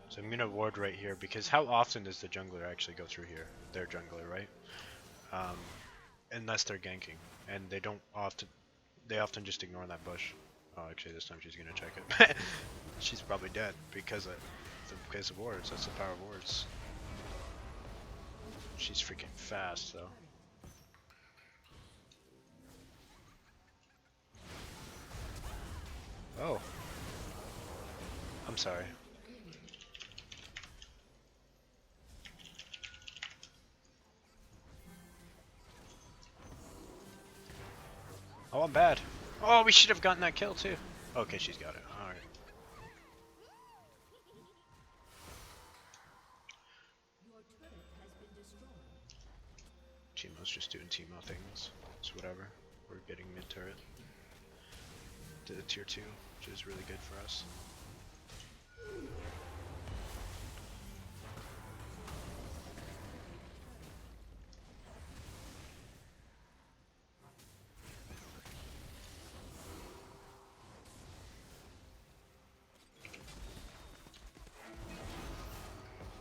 So I'm gonna ward right here, because how often does the jungler actually go through here? Their jungler, right? Unless they're ganking. And they don't often, they often just ignore that bush. Oh, actually this time she's gonna check it. She's probably dead because of wards. That's the power of wards. She's freaking fast though. Oh. I'm sorry. Oh, I'm bad. Oh, we should have gotten that kill too. Okay, she's got it. Alright. Teemo's just doing Teemo things. It's whatever. We're getting mid turret. To the tier 2, which is really good for us.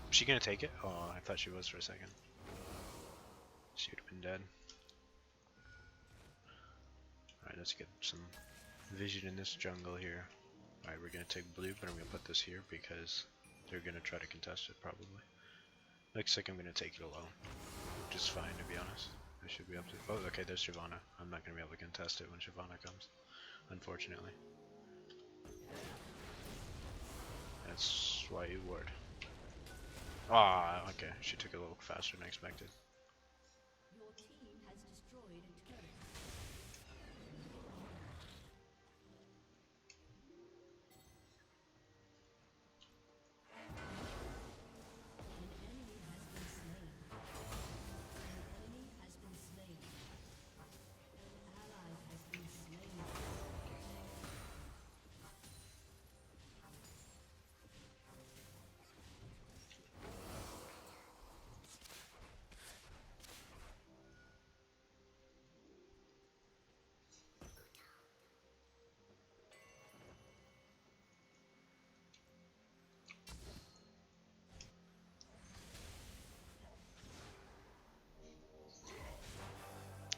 Is she gonna take it? Oh, I thought she was for a second. She would have been dead. Alright, let's get some vision in this jungle here. Alright, we're gonna take blue, but I'm gonna put this here because they're gonna try to contest it probably. Looks like I'm gonna take it alone, which is fine to be honest. I should be able to. Oh, okay, there's Shyvana. I'm not gonna be able to contest it when Shyvana comes, unfortunately. That's why you ward. Ah, okay, she took it a little faster than I expected. Your team has destroyed a turret. An enemy has been slain. An enemy has been slain. An ally has been slain.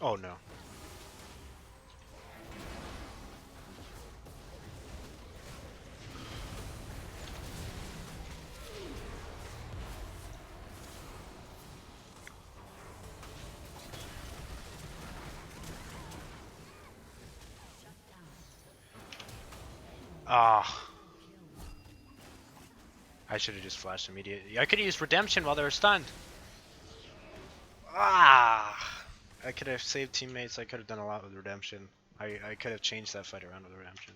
Oh no. Ah. I should have just flashed immediately. I could have used redemption while they were stunned. Ah. I could have saved teammates. I could have done a lot with redemption. I could have changed that fight around with redemption.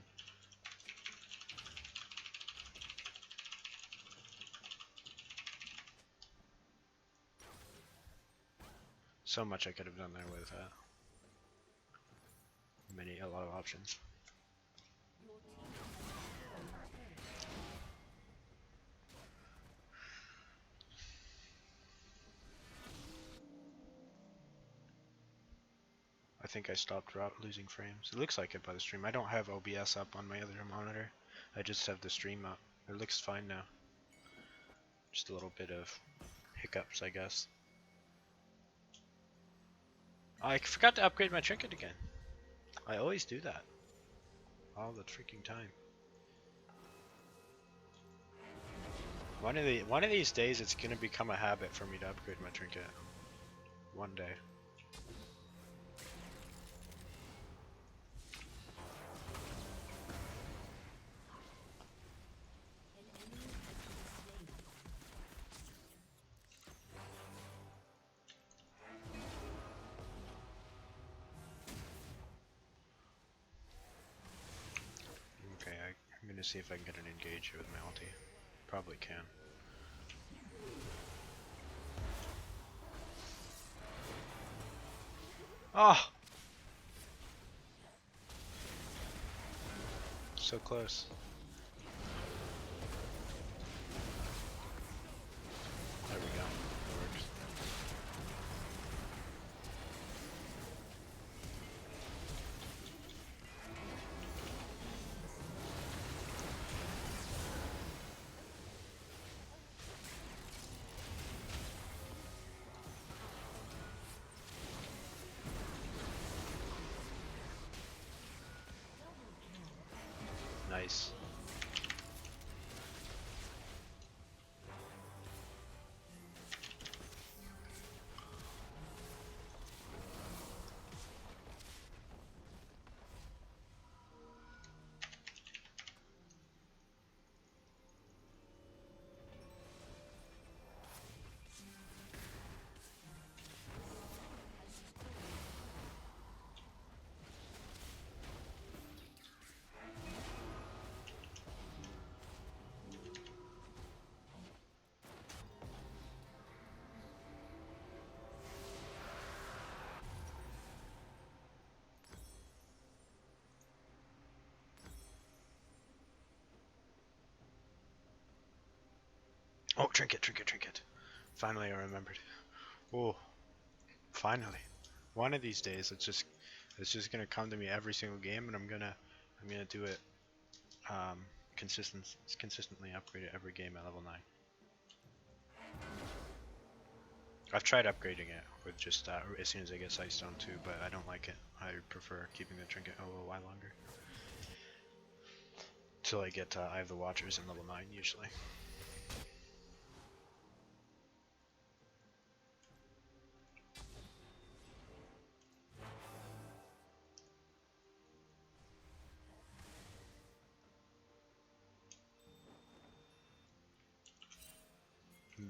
So much I could have done there with a lot of options. Your team I think I stopped losing frames. It looks like it by the stream. I don't have OBS up on my other monitor. I just have the stream up. It looks fine now. Just a little bit of hiccups, I guess. I forgot to upgrade my trinket again. I always do that. All the freaking time. One of these days it's gonna become a habit for me to upgrade my trinket. One day. Okay, I'm gonna see if I can get an engage here with my ulti. Probably can. Oh! So close. There we go. That works. Nice. Oh, trinket, trinket, trinket. Finally I remembered. Oh, finally. One of these days it's just gonna come to me every single game and I'm gonna do it consistently upgrade it every game at level 9. I've tried upgrading it with just as soon as I get Sightstone too, but I don't like it. I prefer keeping the trinket a little while longer. Till I get Eye of the Watchers in level 9 usually.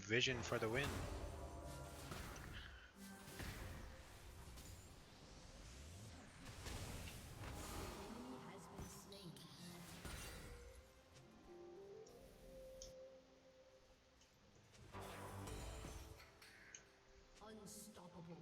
Vision for the win. Unstoppable.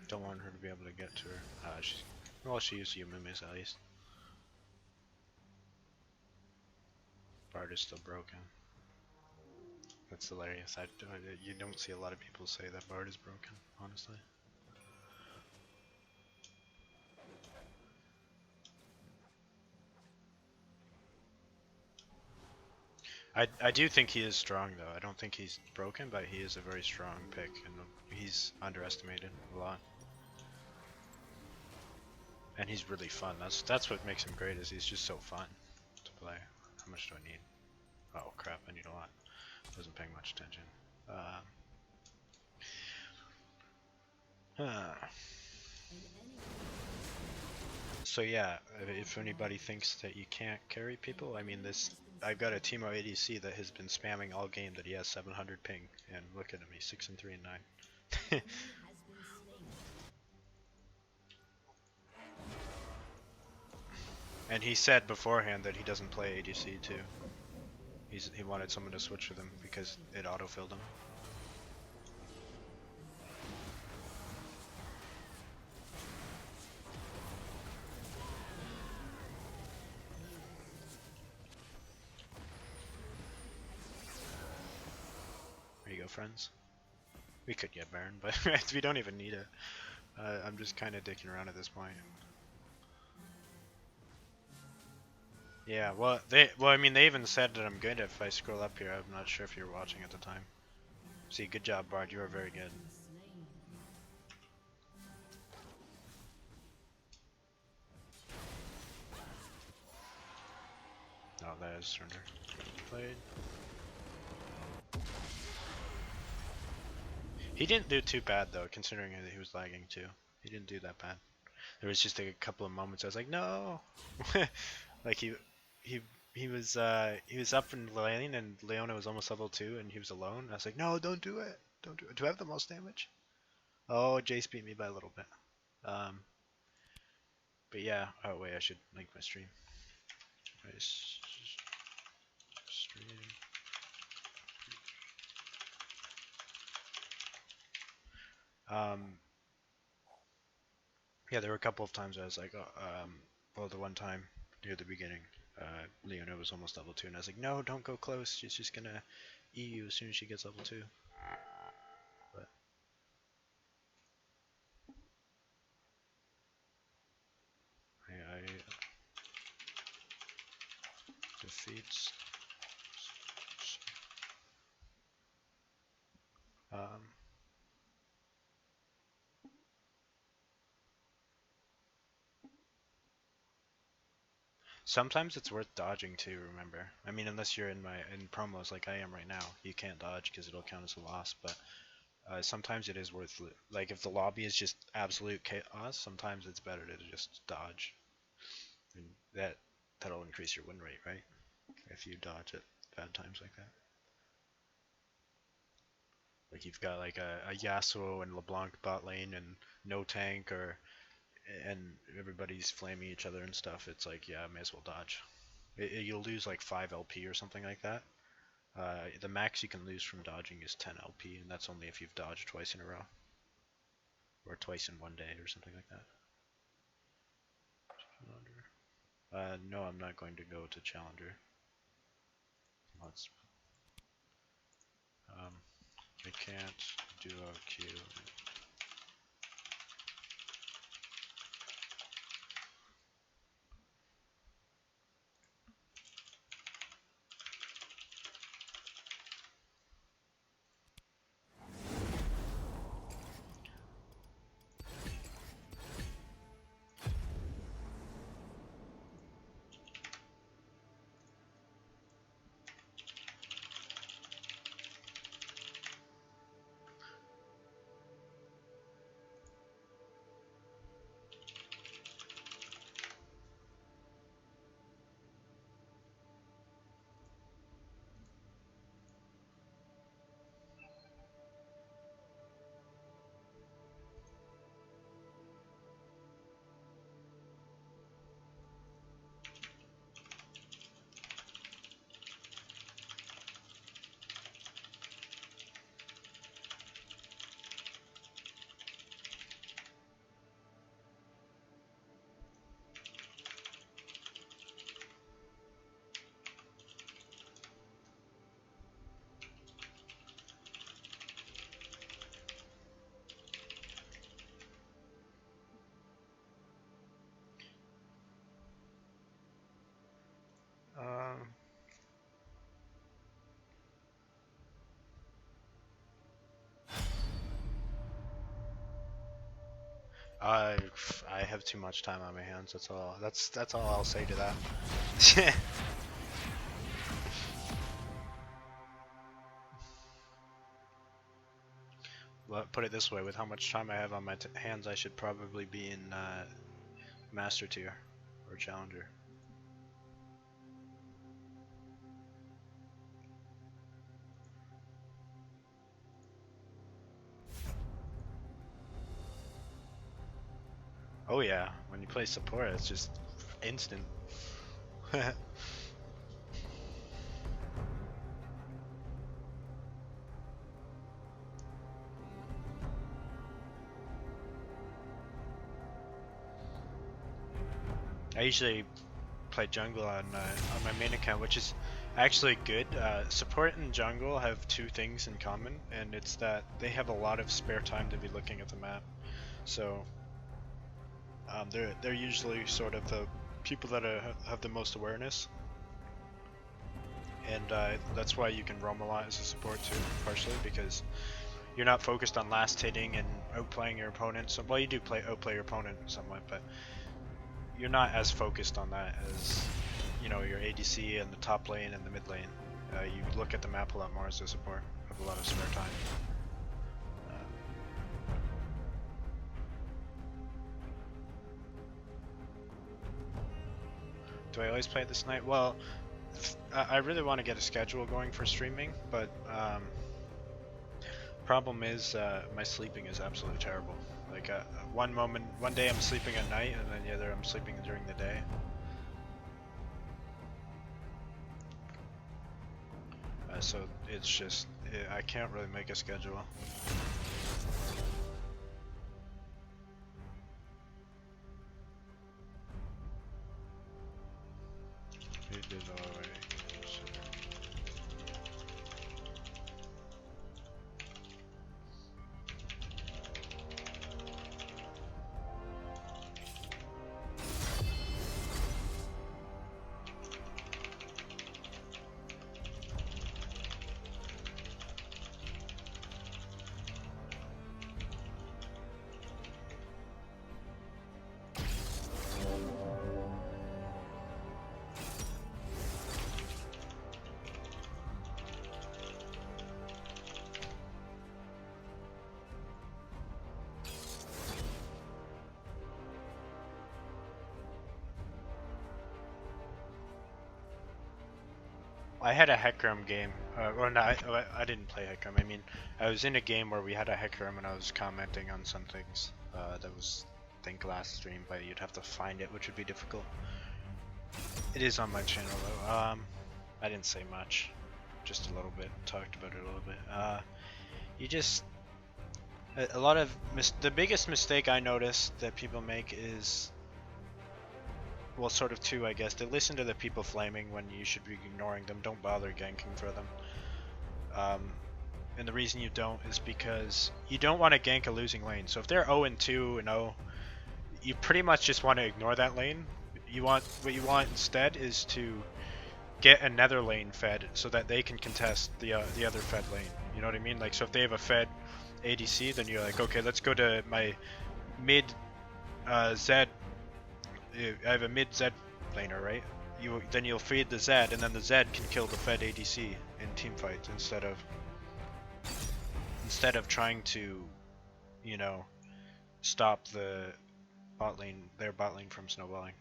Don't want her to be able to get to her. Well, she used Yumimis at least. Bard is still broken. That's hilarious. You don't see a lot of people say that Bard is broken, honestly. I do think he is strong though. I don't think he's broken, but he is a very strong pick, and he's underestimated a lot. And he's really fun. That's what makes him great. Is he's just so fun to play. How much do I need? Oh crap! I need a lot. Wasn't paying much attention. So yeah, if anybody thinks that you can't carry people, I mean I've got a Teemo ADC that has been spamming all game that he has 700 ping, and look at him, he's 6 and 3 and 9. Enemy has been slain. And he said beforehand that he doesn't play ADC too. He wanted someone to switch with him because it autofilled him. There you go, friends. We could get Baron, but we don't even need it. I'm just kind of dicking around at this point. Yeah, well, I mean, they even said that I'm good if I scroll up here. I'm not sure if you were watching at the time. See, good job, Bard. You are very good. Slain. Oh, that is surrender. Played. He didn't do too bad though, considering that he was lagging too. He didn't do that bad. There was just a couple of moments I was like, no, like he he was up in lane and Leona was almost level 2 and he was alone. I was like, no, don't do it, don't do it. Do I have the most damage? Oh, Jace beat me by a little bit. Um, but yeah. Oh wait, I should link my stream. Stream. Um, yeah, there were a couple of times I was like, well, the one time near the beginning, Leona was almost level 2, and I was like, no, don't go close. She's just gonna E you as soon as she gets level 2. But I defeats. Um, Sometimes it's worth dodging too. Remember, I mean, unless you're in promos like I am right now, you can't dodge because it'll count as a loss. But sometimes it is worth like if the lobby is just absolute chaos. Sometimes it's better to just dodge, and that'll increase your win rate, right? If you dodge at bad times like that. Like you've got like a Yasuo and LeBlanc bot lane and no tank and everybody's flaming each other and stuff. It's like, yeah, I may as well dodge. You'll lose like 5 LP or something like that. The max you can lose from dodging is 10 LP, and that's only if you've dodged twice in a row. Or twice in one day or something like that. No, I'm not going to go to Challenger. Let's. I can't do a queue. Um, I I have too much time on my hands. That's all. That's all I'll say to that. Well, put it this way: with how much time I have on my hands, I should probably be in Master Tier or Challenger. Oh yeah, when you play support, it's just instant. I usually play jungle on my main account, which is actually good. Support and jungle have two things in common, and it's that they have a lot of spare time to be looking at the map. So they're usually sort of the people that have the most awareness, and that's why you can roam a lot as a support too, partially because you're not focused on last hitting and outplaying your opponent. So, well, you do outplay your opponent somewhat, but you're not as focused on that as your ADC and the top lane and the mid lane. You look at the map a lot more as a support, have a lot of spare time. Do I always play this night? Well, I really want to get a schedule going for streaming, but problem is my sleeping is absolutely terrible. Like one day I'm sleeping at night, and then the other I'm sleeping during the day. So it's just I can't really make a schedule. It did already. I had a Hecarim game, or no, I didn't play Hecarim. I mean, I was in a game where we had a Hecarim and I was commenting on some things. That was, I think, last stream, but you'd have to find it, which would be difficult. It is on my channel though. I didn't say much, just a little bit. Talked about it a little bit. You just a lot of the biggest mistake I noticed that people make is, well, sort of two, I guess. They listen to the people flaming when you should be ignoring them. Don't bother ganking for them. And the reason you don't is because you don't want to gank a losing lane. So if they're 0-2 and 0, you pretty much just want to ignore that lane. What you want instead is to get another lane fed so that they can contest the other fed lane. You know what I mean? Like, so if they have a fed ADC, then you're like, okay, let's go to my mid Zed. I have a mid Zed laner, right? Then you'll feed the Zed, and then the Zed can kill the fed ADC in team fights instead of trying to, stop their bot lane from snowballing.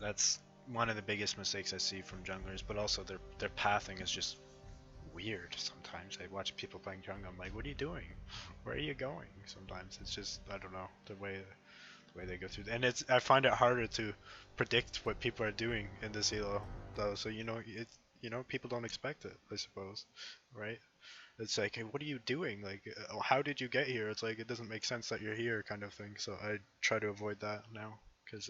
That's one of the biggest mistakes I see from junglers, but also their pathing is just weird sometimes. I watch people playing jungle, I'm like, what are you doing? Where are you going? Sometimes it's just, I don't know, the way they go through. And I find it harder to predict what people are doing in this elo though, so people don't expect it, I suppose, right? It's like, hey, what are you doing? Like, how did you get here? It's like, it doesn't make sense that you're here, kind of thing. So I try to avoid that now, because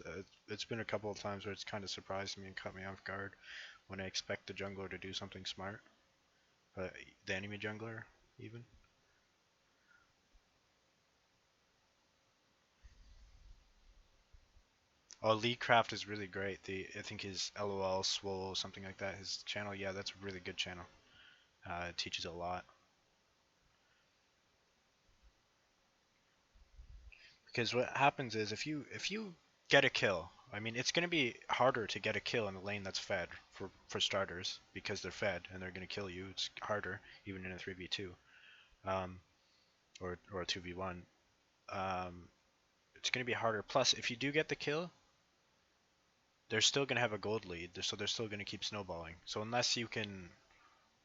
it's been a couple of times where it's kind of surprised me and caught me off guard when I expect the jungler to do something smart. The enemy jungler, even. Oh, Leecraft is really great. I think his LOL Swole, something like that, his channel, yeah, that's a really good channel. It teaches a lot. Because what happens is if you get a kill, I mean, it's going to be harder to get a kill in a lane that's fed for starters, because they're fed and they're going to kill you. It's harder even in a 3v2, or a 2v1. It's going to be harder. Plus, if you do get the kill, they're still going to have a gold lead, so they're still going to keep snowballing. So unless you can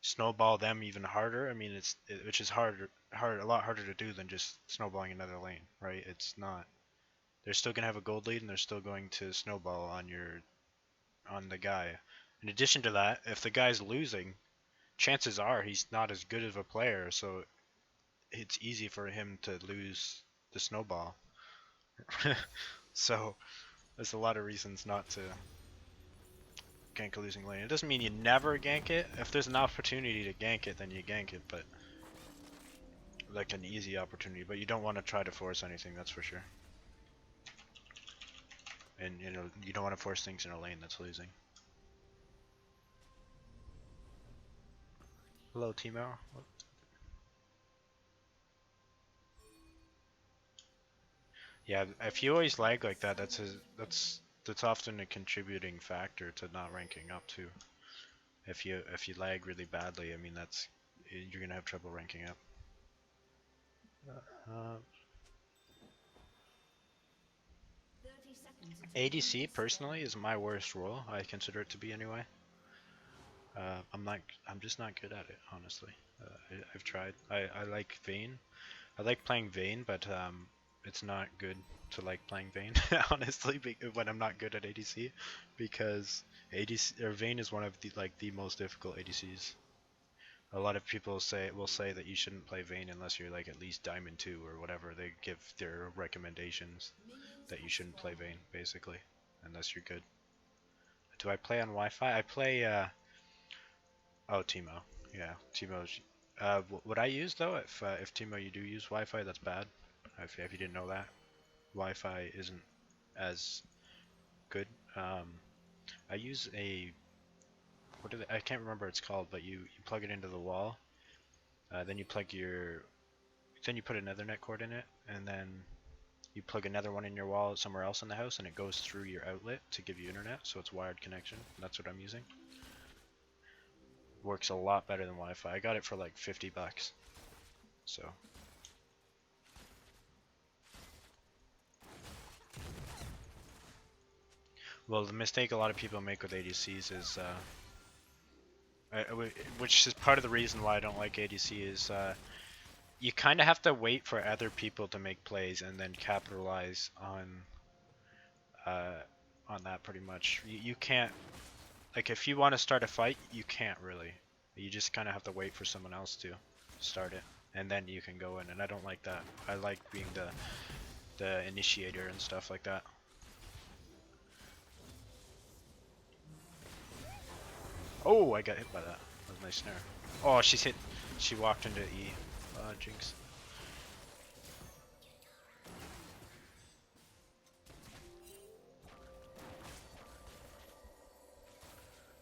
snowball them even harder. I mean, which is a lot harder to do than just snowballing another lane, right? It's not. They're still gonna have a gold lead, and they're still going to snowball on the guy. In addition to that, if the guy's losing, chances are he's not as good of a player, so it's easy for him to lose the snowball. So there's a lot of reasons not to gank a losing lane. It doesn't mean you never gank it. If there's an opportunity to gank it, then you gank it, but like an easy opportunity. But you don't want to try to force anything, that's for sure. And you don't want to force things in a lane that's losing. Hello, Timo. Yeah, if you always lag like that, that's often a contributing factor to not ranking up too. If you lag really badly, I mean you're gonna have trouble ranking up. Uh, 30 seconds until ADC personally is my worst role. I consider it to be anyway. I'm just not good at it, honestly. I've tried. I like Vayne. I like playing Vayne, but it's not good to like playing Vayne, honestly, when I'm not good at ADC, because ADC or Vayne is one of the most difficult ADCs. A lot of people will say that you shouldn't play Vayne unless you're like at least Diamond 2 or whatever. They give their recommendations minions that you have shouldn't play spawned. Vayne, basically, unless you're good. Do I play on Wi-Fi? I play oh, Timo. Yeah, Timo's. What I use though, if Timo you do use Wi-Fi, that's bad. If you didn't know that, Wi-Fi isn't as good. I use a I can't remember what it's called, but you plug it into the wall. Then you put an Ethernet cord in it, and then you plug another one in your wall somewhere else in the house, and it goes through your outlet to give you internet. So it's wired connection. That's what I'm using. Works a lot better than Wi-Fi. I got it for like 50 bucks. So well, the mistake a lot of people make with ADCs is which is part of the reason why I don't like ADC is you kind of have to wait for other people to make plays and then capitalize uh, on that pretty much. You can't, like, if you want to start a fight, you can't really. You just kind of have to wait for someone else to start it, and then you can go in. And I don't like that. I like being the initiator and stuff like that. Oh, I got hit by that. That was a nice snare. Oh, she's hit. She walked into E. Jinx.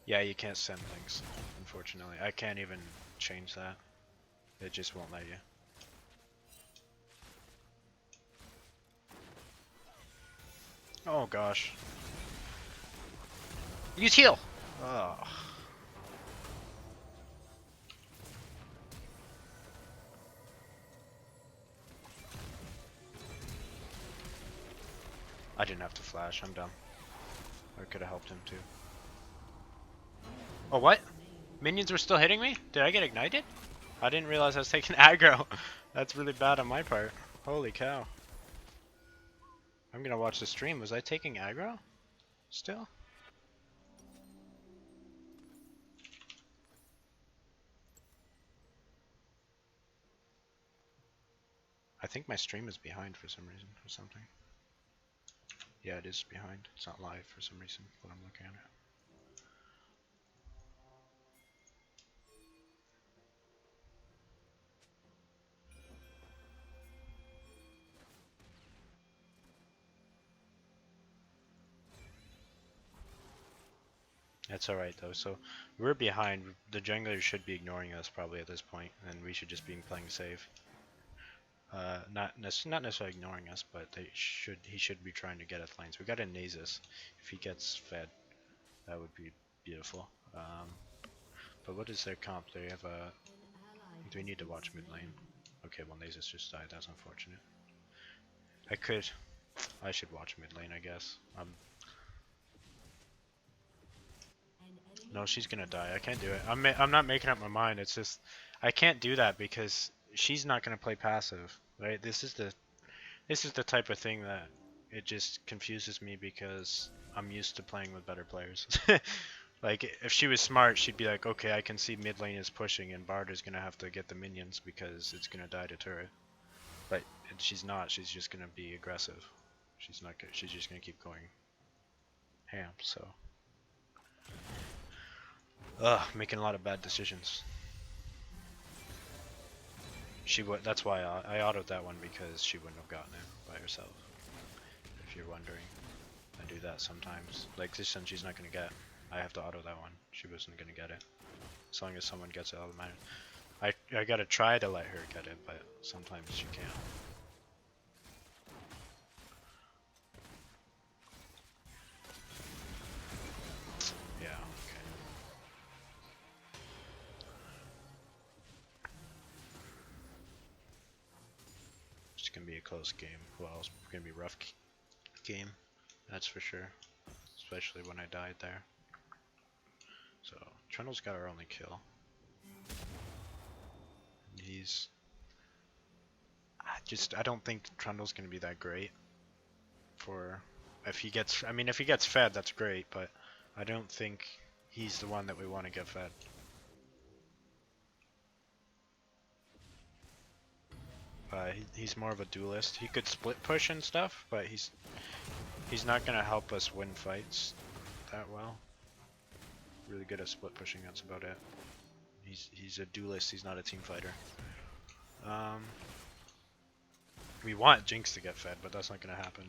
Yeah, you can't send things, unfortunately. I can't even change that. It just won't let you. Oh gosh. Use heal! Oh. I didn't have to flash, I'm dumb. I could have helped him too. Oh, what? Minions were still hitting me? Did I get ignited? I didn't realize I was taking aggro. That's really bad on my part. Holy cow. I'm gonna watch the stream. Was I taking aggro? Still? I think my stream is behind for some reason or something. Yeah, it is behind. It's not live for some reason when I'm looking at it. That's alright though, so we're behind. The jungler should be ignoring us probably at this point, and we should just be playing safe. Not necessarily ignoring us, but he should be trying to get us lanes. We got a Nasus. If he gets fed, that would be beautiful. But what is their comp? They have a... Do we need to watch mid lane? Okay, well Nasus just died. That's unfortunate. I should watch mid lane, I guess. No, she's gonna die. I can't do it. I'm not making up my mind. It's just I can't do that because she's not gonna play passive, right? This is the type of thing that it just confuses me because I'm used to playing with better players. Like if she was smart, she'd be like, okay, I can see mid lane is pushing and Bard is gonna have to get the minions because it's gonna die to turret. But she's not. She's just gonna be aggressive. She's not. She's just gonna keep going ham. So, making a lot of bad decisions. She would. That's why I autoed that one because she wouldn't have gotten it by herself. If you're wondering, I do that sometimes. Like this one, she's not gonna get. I have to auto that one. She wasn't gonna get it. As long as someone gets it, I'll mind. I gotta try to let her get it, but sometimes she can't. Yeah. Okay. It's gonna be a close game. Well, it's gonna be a rough game. That's for sure. Especially when I died there. So Trundle's got our only kill. He's. I don't think Trundle's gonna be that great. For if he gets, I mean, if he gets fed, that's great. But I don't think he's the one that we want to get fed. He's more of a duelist. He could split push and stuff, but he's not gonna help us win fights that well. Really good at split pushing. That's about it. He's a duelist. He's not a team fighter. We want Jinx to get fed, but that's not gonna happen.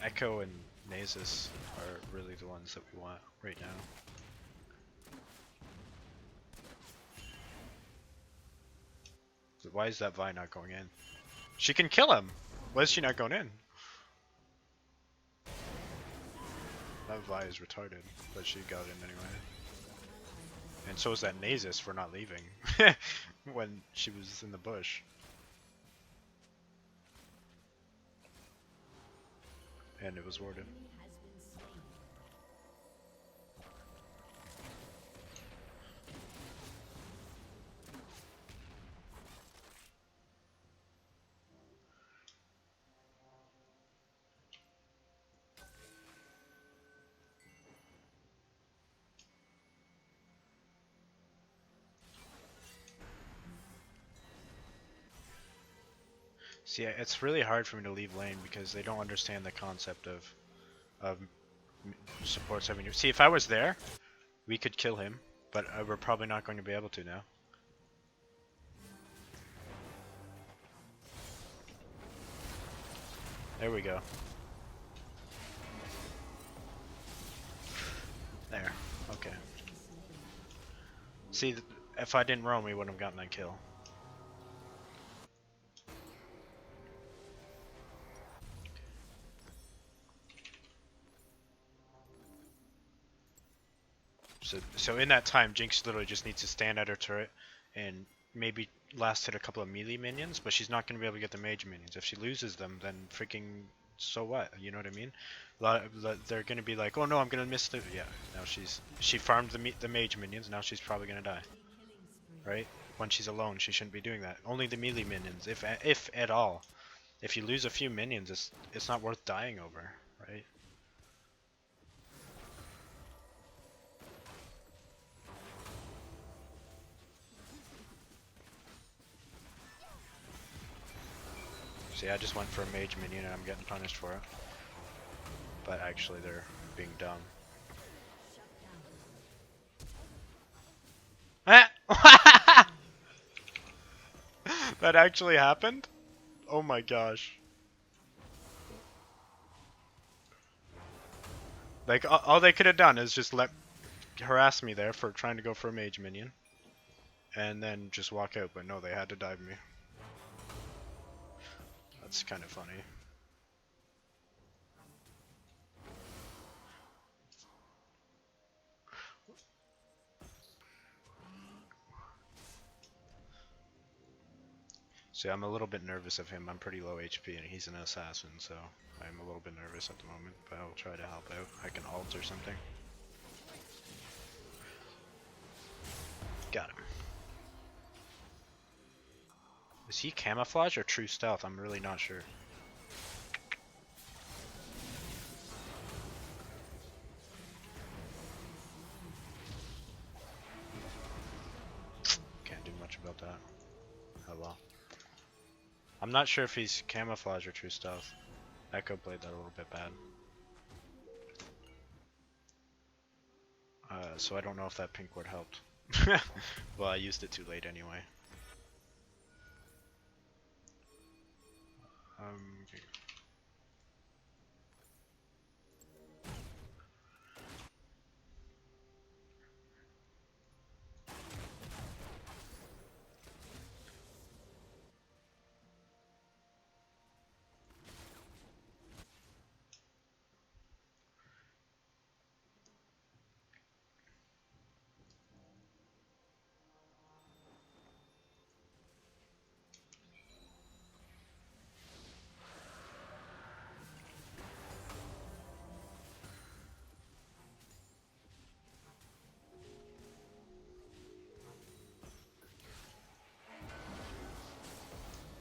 Echo and Nasus are really the ones that we want right now. Why is that Vi not going in? She can kill him! Why is she not going in? That Vi is retarded, but she got in anyway. And so is that Nasus for not leaving when she was in the bush. And it was warded. See, it's really hard for me to leave lane because they don't understand the concept of supports having to. See, if I was there, we could kill him, but we're probably not going to be able to now. There we go. There. Okay. See, if I didn't roam, we wouldn't have gotten that kill. So in that time, Jinx literally just needs to stand at her turret and maybe last hit a couple of melee minions, but she's not going to be able to get the mage minions. If she loses them, then freaking so what? You know what I mean? They're going to be like, oh no, I'm going to miss the. Yeah, now she farmed the mage minions. Now she's probably going to die. Right? When she's alone, she shouldn't be doing that. Only the melee minions, if at all. If you lose a few minions, it's not worth dying over, right? See, I just went for a mage minion and I'm getting punished for it. But actually they're being dumb. That actually happened? Oh my gosh. Like, all they could have done is just harass me there for trying to go for a mage minion. And then just walk out, but no, they had to dive me. That's kind of funny. See, I'm a little bit nervous of him. I'm pretty low HP and he's an assassin, so I'm a little bit nervous at the moment, but I'll try to help out. I can ult or something. Is he camouflage or true stealth? I'm really not sure. Can't do much about that. Oh well. I'm not sure if he's camouflage or true stealth. Echo played that a little bit bad. So I don't know if that pink ward helped. Well, I used it too late anyway. Okay.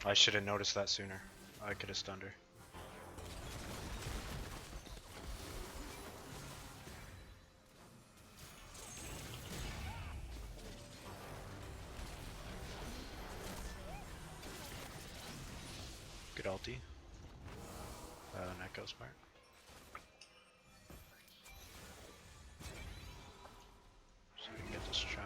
I should have noticed that sooner. I could have stunned her. Good ulti. An echo smart. So we can get this chime.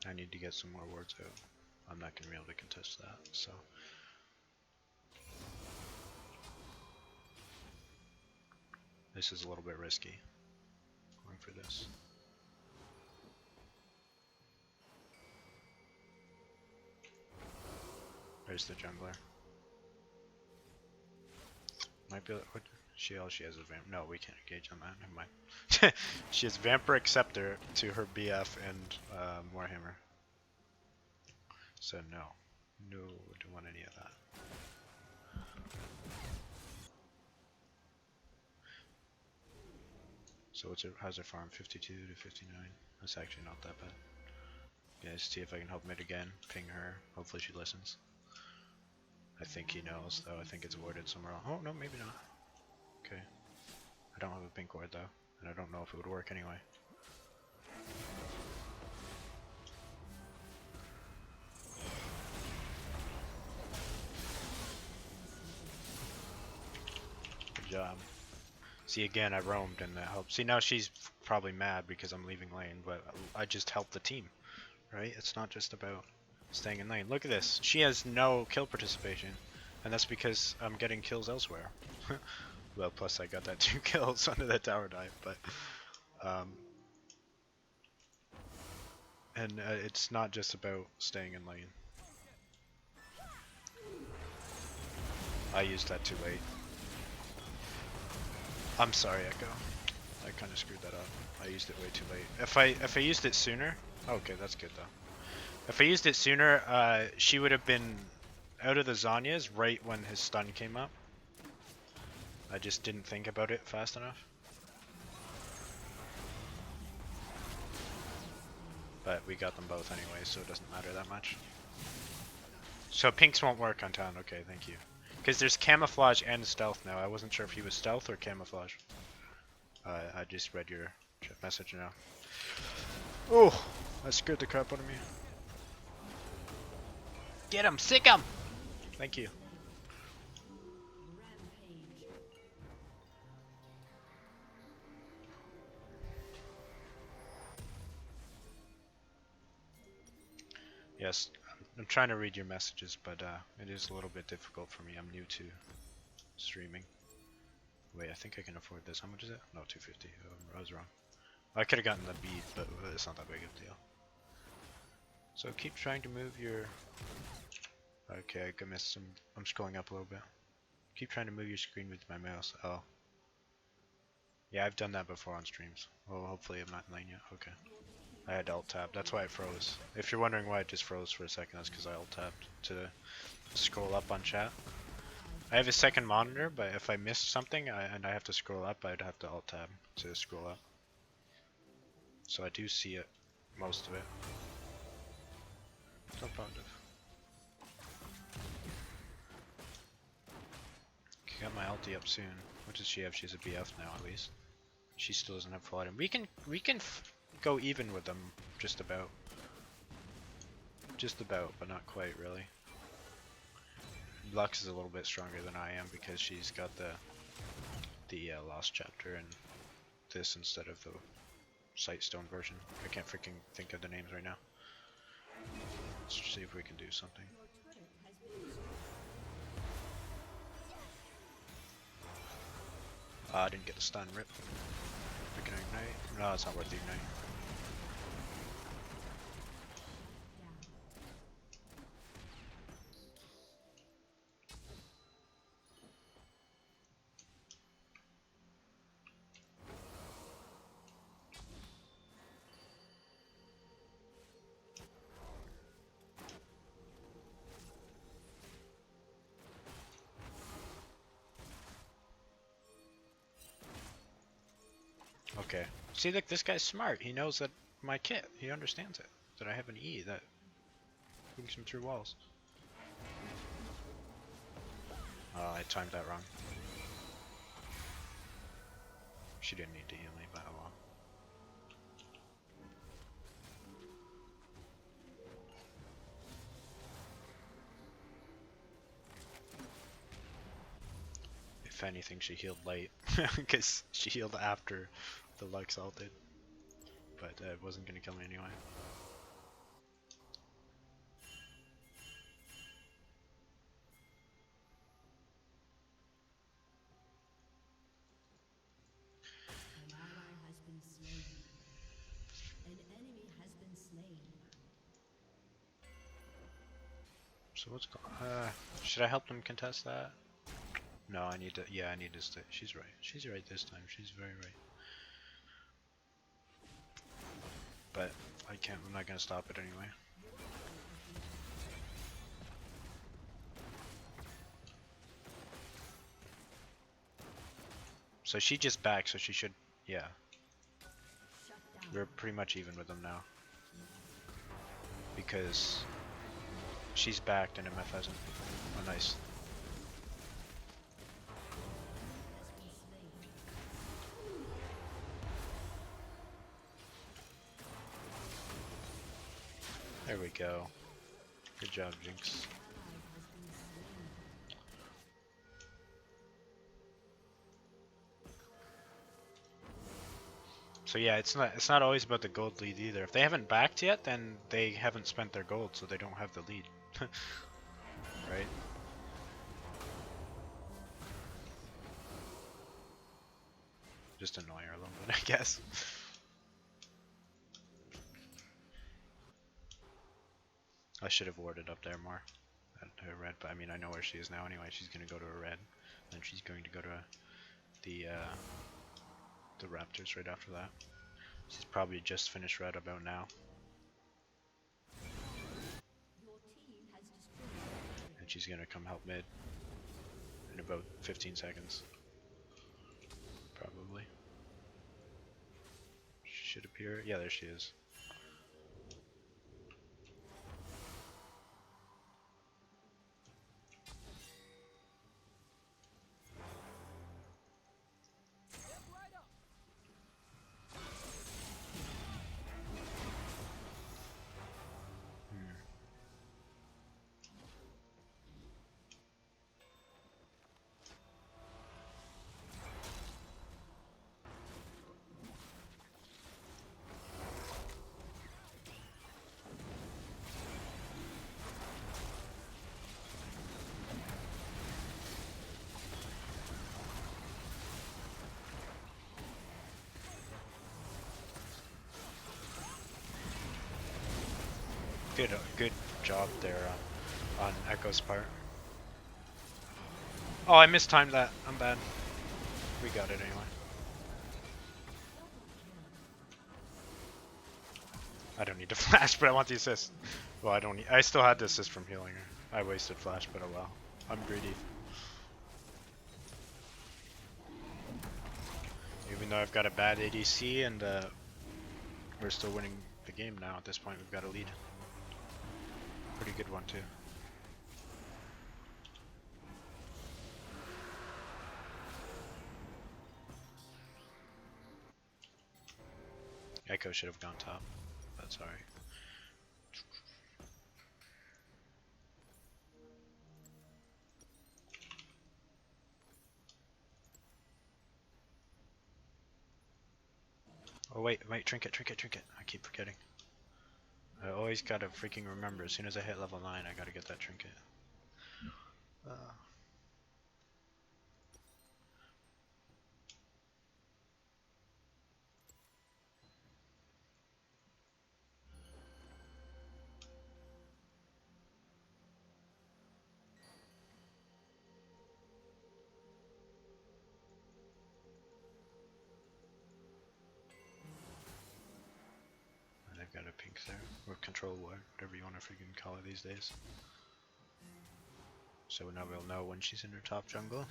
I need to get some more wards out. I'm not gonna be able to contest that, so. This is a little bit risky. Going for this. There's the jungler. Might be. What? She has a vamp. No, we can't engage on that. Never mind. She has Vamper Acceptor to her BF and Warhammer. So no, don't want any of that. So how's her farm? 52 to 59. That's actually not that bad. Yeah, see if I can help mid again. Ping her. Hopefully she listens. I think he knows though. I think it's warded somewhere else. Oh no, maybe not. Okay. I don't have a pink ward though, and I don't know if it would work anyway. Good job. See, again, I roamed and that helped. See, now she's probably mad because I'm leaving lane, but I just helped the team, right? It's not just about staying in lane. Look at this. She has no kill participation, and that's because I'm getting kills elsewhere. Well, plus I got that 2 kills under that tower dive, but and it's not just about staying in lane. I used that too late. I'm sorry, Echo. I kind of screwed that up. I used it way too late. If I used it sooner, okay, that's good though. If I used it sooner, she would have been out of the Zhonya's right when his stun came up. I just didn't think about it fast enough. But we got them both anyway, so it doesn't matter that much. So pinks won't work on town. Okay, thank you. Because there's camouflage and stealth now. I wasn't sure if he was stealth or camouflage. I just read your message now. Oh, that scared the crap out of me. Get him! Sick him! Thank you. Yes, I'm trying to read your messages, but it is a little bit difficult for me. I'm new to streaming. Wait, I think I can afford this. How much is it? No, 250. I was wrong. I could have gotten the beat, but it's not that big of a deal. So keep trying to move your... Okay, I missed some... I'm scrolling up a little bit. Keep trying to move your screen with my mouse. Oh. Yeah, I've done that before on streams. Well, hopefully I'm not in lane yet. Okay. I had alt tab. That's why it froze. If you're wondering why it just froze for a second, that's because I alt tabbed to scroll up on chat. I have a second monitor, but if I missed something and I have to scroll up, I'd have to alt tab to scroll up. So I do see it, most of it. Still positive. Got my ulti up soon. What does she have? She has a BF now at least. She still doesn't have full item. We can go even with them, just about. Just about, but not quite really. Lux is a little bit stronger than I am because she's got the Lost Chapter and this instead of the Sightstone version. I can't freaking think of the names right now. Let's see if we can do something. I didn't get a stun, rip. We can ignite. No, it's not worth the ignite. Okay. See, look, this guy's smart. He knows that my kit. He understands it. That I have an E that brings him through walls. Oh, I timed that wrong. She didn't need to heal me, but oh well. If anything, she healed late. Because she healed after the Lux ulted. But it wasn't going to kill me anyway. An ally has been slain. An enemy has been slain. So what's going on? Should I help them contest that? No, I need to. Yeah, I need to stay. She's right. She's right this time. She's very right. But I can't. I'm not gonna stop it anyway. So she just backed. So she should. Yeah. We're pretty much even with them now. Because she's backed and MF hasn't. Oh, nice. There we go. Good job, Jinx. So yeah, it's not always about the gold lead either. If they haven't backed yet, then they haven't spent their gold, so they don't have the lead. Right? Just annoy her a little bit, I guess. I should have warded up there more at her red, but I mean I know where she is now anyway. She's gonna go to a red, then she's going to go to the Raptors right after that. She's probably just finished red about now. And she's gonna come help mid in about 15 seconds. Probably. She should appear. Yeah, there she is. Good job there on Echo's part. Oh, I mistimed that. I'm bad. We got it anyway. I don't need to flash, but I want the assist. Well, I don't need, I still had the assist from healing her. I wasted flash, but oh well. I'm greedy. Even though I've got a bad ADC and we're still winning the game now. At this point, we've got a lead. Pretty good one too. Echo should have gone top. That's alright. Oh wait, trinket. I keep forgetting. I always gotta freaking remember. As soon as I hit level 9, I gotta get that trinket. And I've got a pink there, or control ward, whatever you want to freaking call it these days. So now we'll know when she's in her top jungle.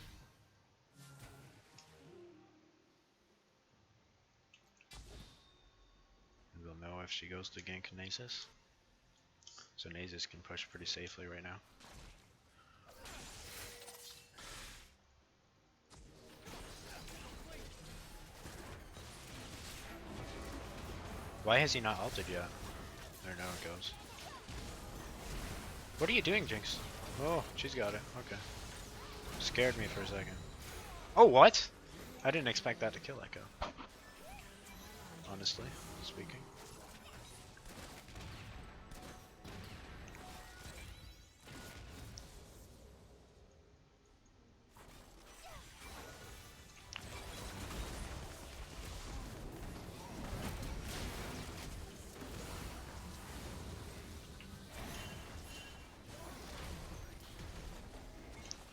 And we'll know if she goes to gank Nasus. So Nasus can push pretty safely right now. Why has he not ulted yet? There, now it goes. What are you doing, Jinx? Oh, she's got it. Okay. Scared me for a second. Oh, what? I didn't expect that to kill Echo. Honestly speaking.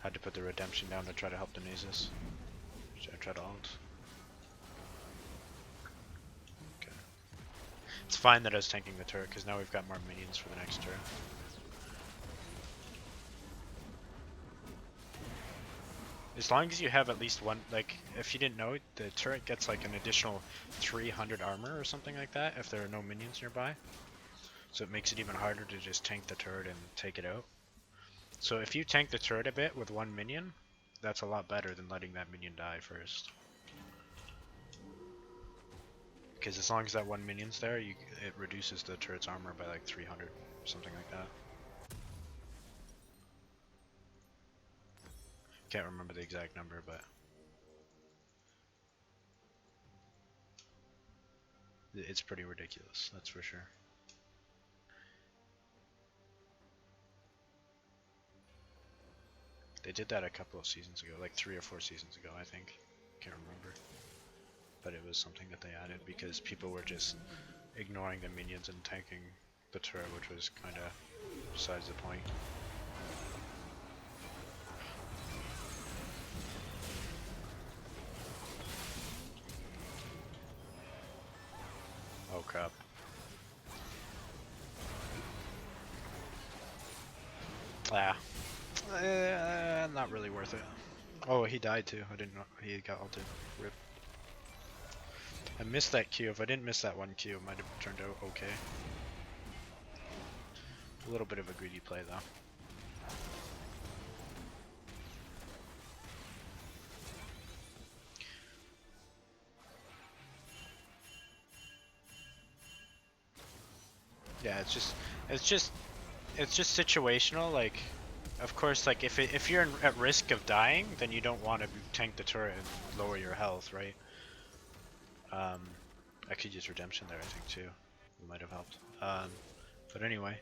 Had to put the redemption down to try to help the Nasus. Should I try to ult? Okay. It's fine that I was tanking the turret, because now we've got more minions for the next turret. As long as you have at least one, like, if you didn't know, the turret gets like an additional 300 armor or something like that if there are no minions nearby. So it makes it even harder to just tank the turret and take it out. So if you tank the turret a bit with one minion, that's a lot better than letting that minion die first. Because as long as that one minion's there, it reduces the turret's armor by like 300, something like that. Can't remember the exact number, but it's pretty ridiculous, that's for sure. They did that a couple of seasons ago, like 3 or 4 seasons ago, I think. Can't remember. But it was something that they added because people were just ignoring the minions and tanking the turret, which was kind of besides the point. Oh crap. Ah. Not really worth it. Oh, he died too. I didn't know he got ulted. Rip. I missed that Q. If I didn't miss that one Q, it might have turned out okay. A little bit of a greedy play though. Yeah, it's just situational. Like, of course, like if you're at risk of dying, then you don't want to tank the turret and lower your health, right? I could use redemption there, I think too. It might have helped. But anyway,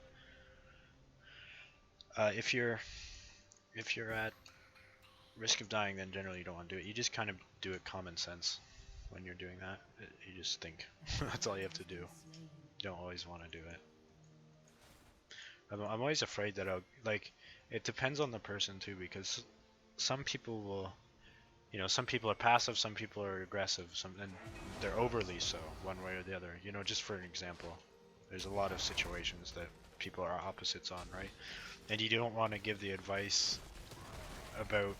if you're at risk of dying, then generally you don't want to do it. You just kind of do it common sense when you're doing that. You just think. That's all you have to do. You don't always want to do it. I'm always afraid that it depends on the person too, because some people will, some people are passive, some people are aggressive, and they're overly so, one way or the other, just for an example. There's a lot of situations that people are opposites on, right? And you don't want to give the advice about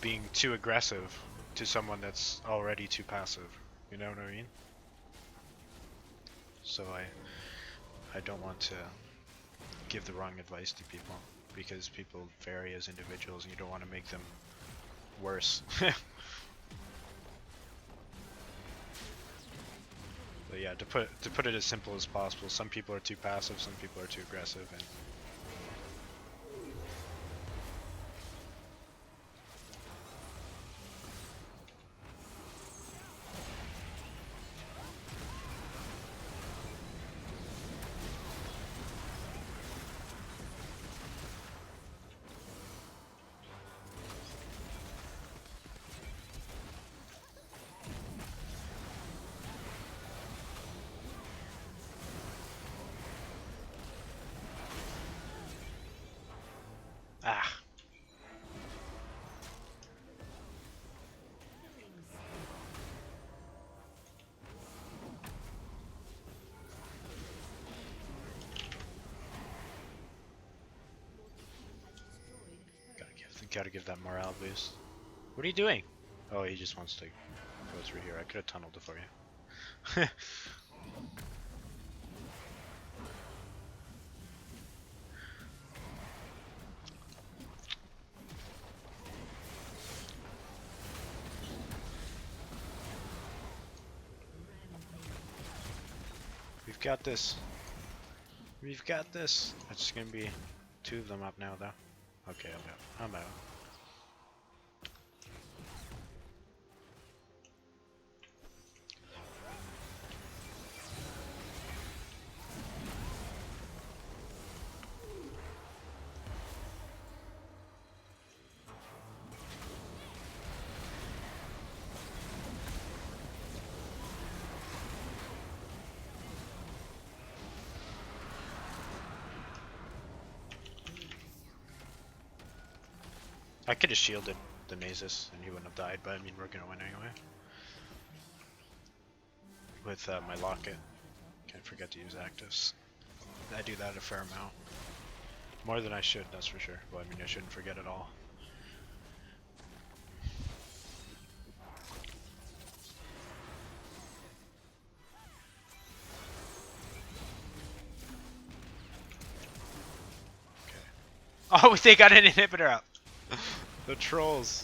being too aggressive to someone that's already too passive. You know what I mean? So I don't want to give the wrong advice to people because people vary as individuals and you don't want to make them worse. But yeah, to put it as simple as possible, some people are too passive, some people are too aggressive, and ah, Killing spree. Your team has destroyed a turret. gotta give that morale boost. What are you doing? Oh, he just wants to go through here. I could have tunneled it for you. We've got this. We've got this. It's just gonna be 2 of them up now, though. Okay, I'm out. I could have shielded the Nasus and he wouldn't have died, but I mean, we're gonna win anyway. With my locket. Can't forget to use actives. I do that a fair amount. More than I should, that's for sure. Well, I mean, I shouldn't forget it all. Okay. Oh, they got an inhibitor up! The trolls.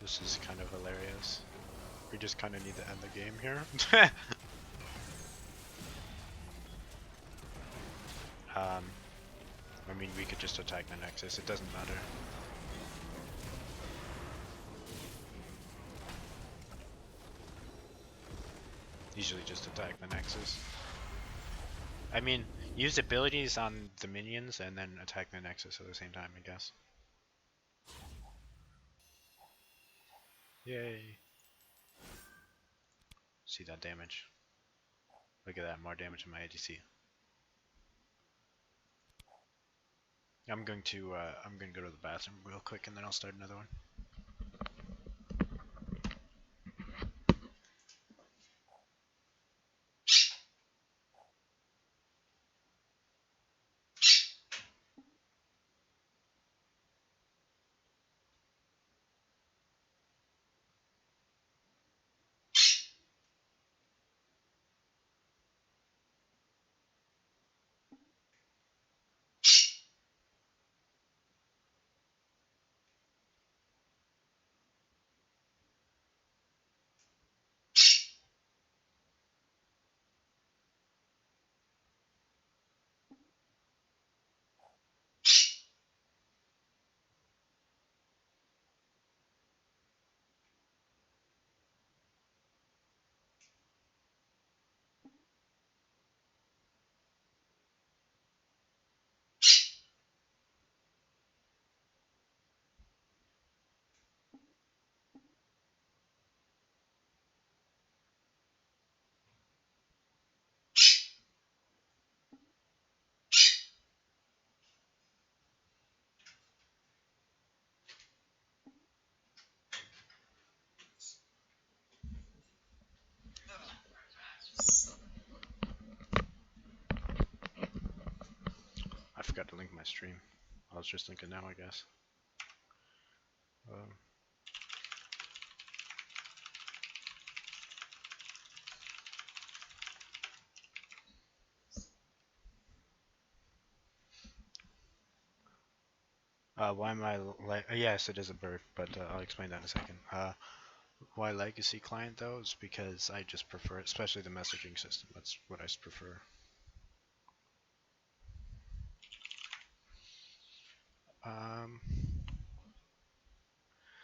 This is kind of hilarious. We just kind of need to end the game here. I mean, we could just attack the Nexus. It doesn't matter. Usually just attack the Nexus. I mean, use abilities on the minions and then attack the Nexus at the same time, I guess. Yay. See that damage. Look at that, more damage in my ADC. I'm going to go to the bathroom real quick and then I'll start another one. link my stream. I was just thinking now, I guess. Why am I like? Yes, it is a bird, but I'll explain that in a second. Why legacy client though is because I just prefer it, especially the messaging system. That's what I prefer. Um,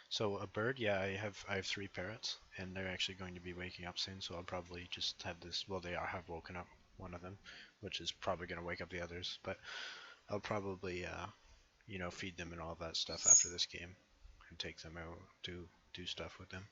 so a bird, yeah, I have 3 parrots, and they're actually going to be waking up soon. So I'll probably just have this. Well, they have woken up, one of them, which is probably going to wake up the others. But I'll probably you know, feed them and all that stuff after this game, and take them out to do stuff with them.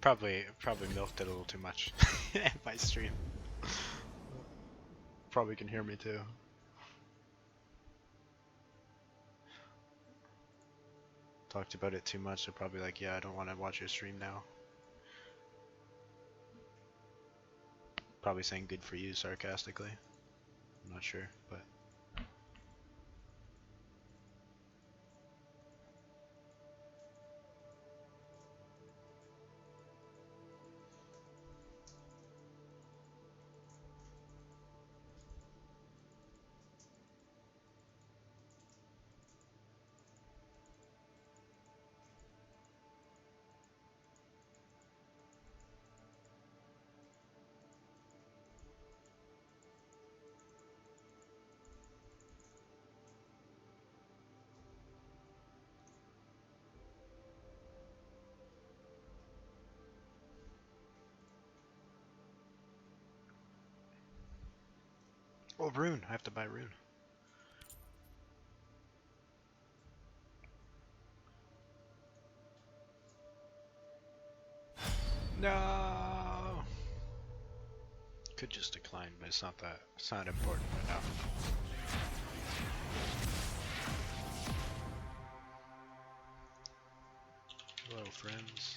Probably milked it a little too much in my stream. Probably can hear me too. Talked about it too much. They're probably like, yeah, I don't want to watch your stream now. Probably saying good for you sarcastically. I'm not sure, but. Oh, rune! I have to buy rune. No! Could just decline, but it's not that. It's not important right now. Hello, friends.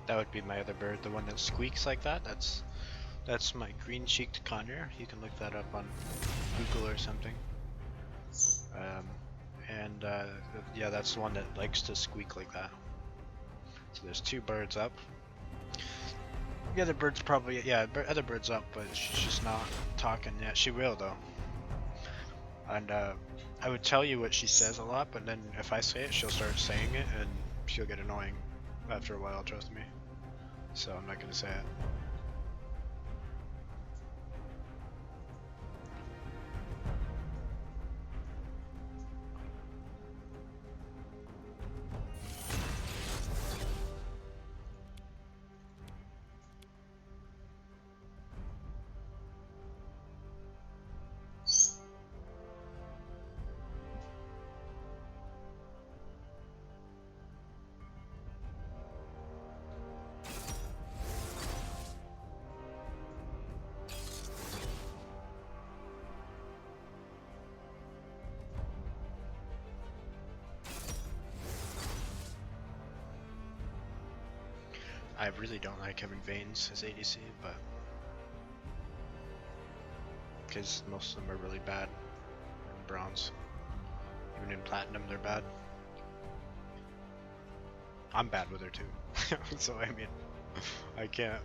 That would be my other bird, the one that squeaks like that. That's my green-cheeked conure. You can look that up on Google or something. Yeah, that's the one that likes to squeak like that. So there's 2 birds up. The other bird's probably, yeah, other bird's up, but she's just not talking yet. She will though. And I would tell you what she says a lot, but then if I say it, she'll start saying it, and she'll get annoying after a while, trust me. So I'm not gonna say it. I really don't like having Veins as ADC, but because most of them are really bad in bronze. Even in platinum, they're bad. I'm bad with her too, so I mean, I can't,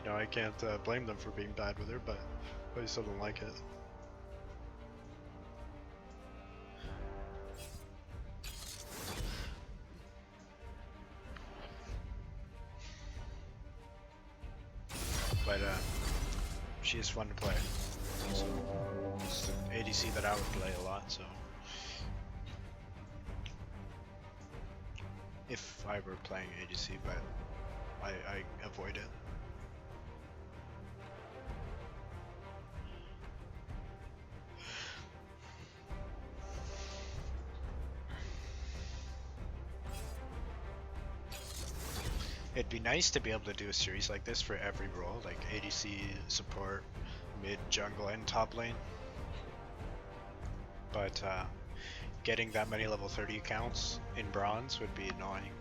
I can't blame them for being bad with her, but I still don't like it. But she is fun to play. So it's an ADC that I would play a lot. So if I were playing ADC, but I avoid it. It'd be nice to be able to do a series like this for every role, like ADC, support, mid, jungle, and top lane. But getting that many level 30 accounts in bronze would be annoying.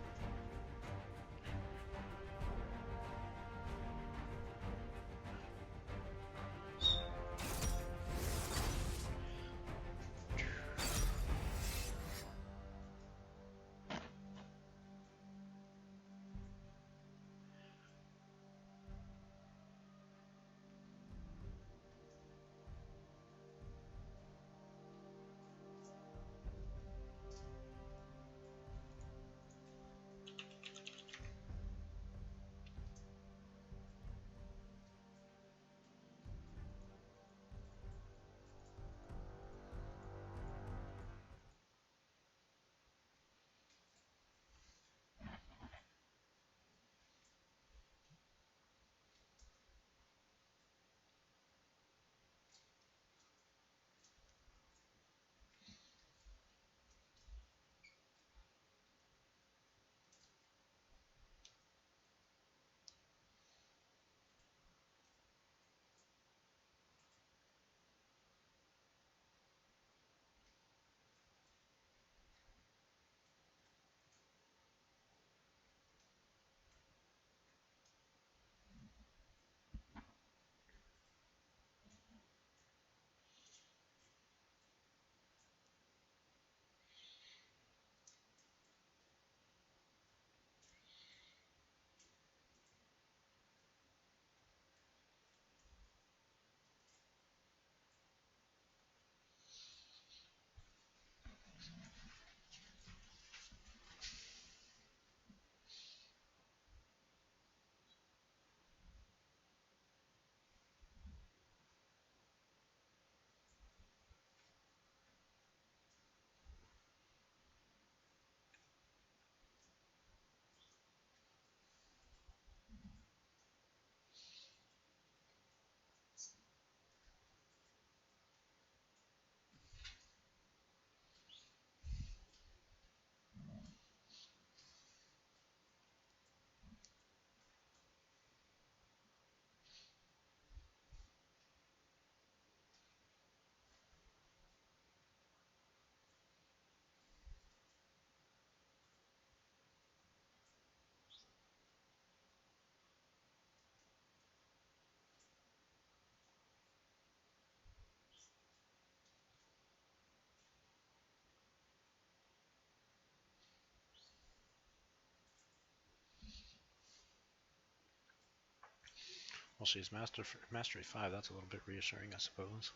Well, she's mastery 5. That's a little bit reassuring, I suppose.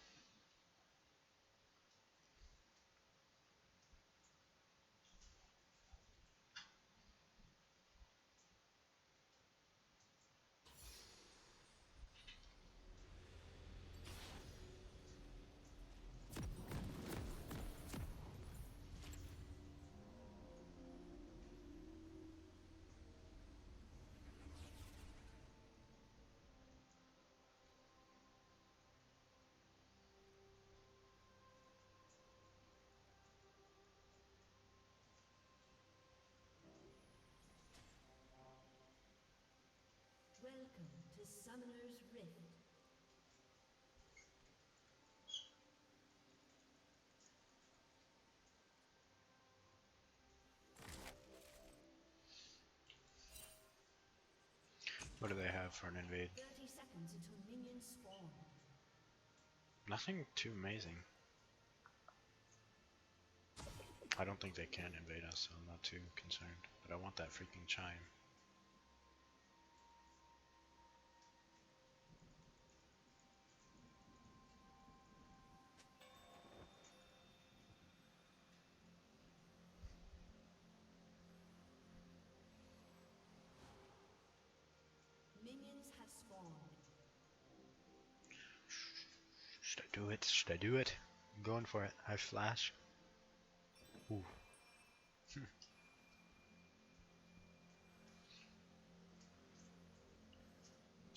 Welcome to Summoner's Rift. What do they have for an invade? 30 seconds until minions spawn. Nothing too amazing. I don't think they can invade us, so I'm not too concerned. But I want that freaking chime. Minions have spawned. Should I do it? Should I do it? I'm going for it. I flash. Ooh.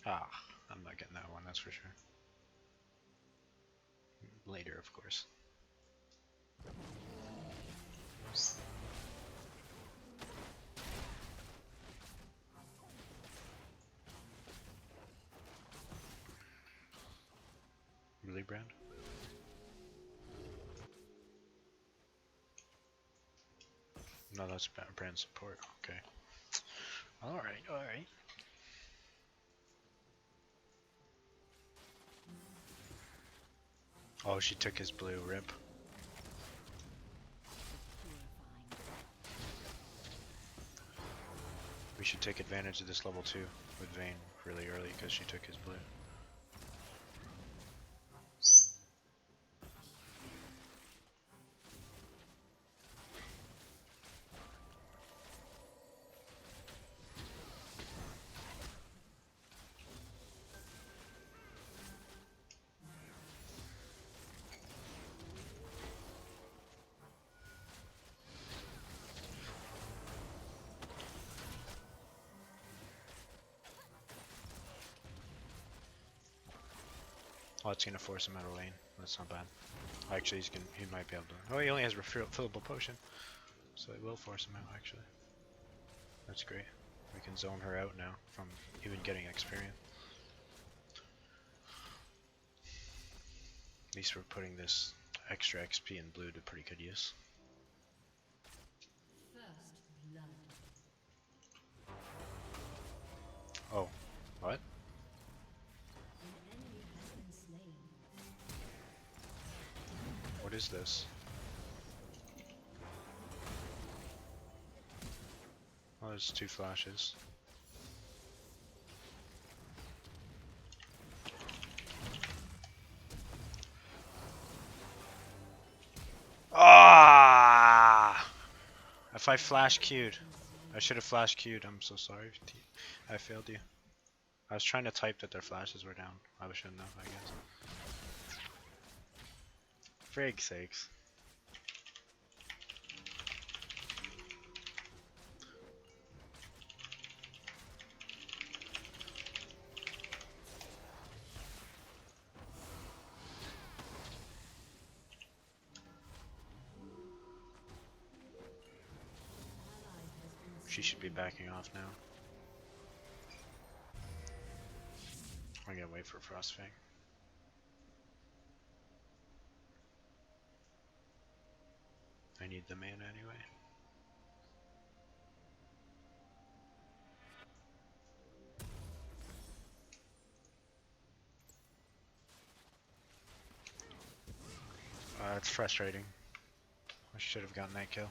Ah, I'm not getting that one, that's for sure. Later, of course. Really, Brand? No, that's brand support. Okay. Alright, alright. Oh, she took his blue. Rip. We should take advantage of this level 2 with Vayne really early because she took his blue. Oh, it's gonna force him out of lane. That's not bad. Actually, he might be able to. Oh, he only has refillable potion, so it will force him out. Actually, that's great. We can zone her out now from even getting experience. At least we're putting this extra XP in blue to pretty good use. First blood. Oh, what? An enemy has been slain. What is this? Oh, there's 2 flashes. Ah! If I flash queued, I should have flash queued. I'm so sorry. I failed you. I was trying to type that their flashes were down. I shouldn't have, I guess. Frig's sakes. She should be backing off now. I'm gonna wait for Frostfang. I need the mana anyway. It's frustrating. I should have gotten that kill.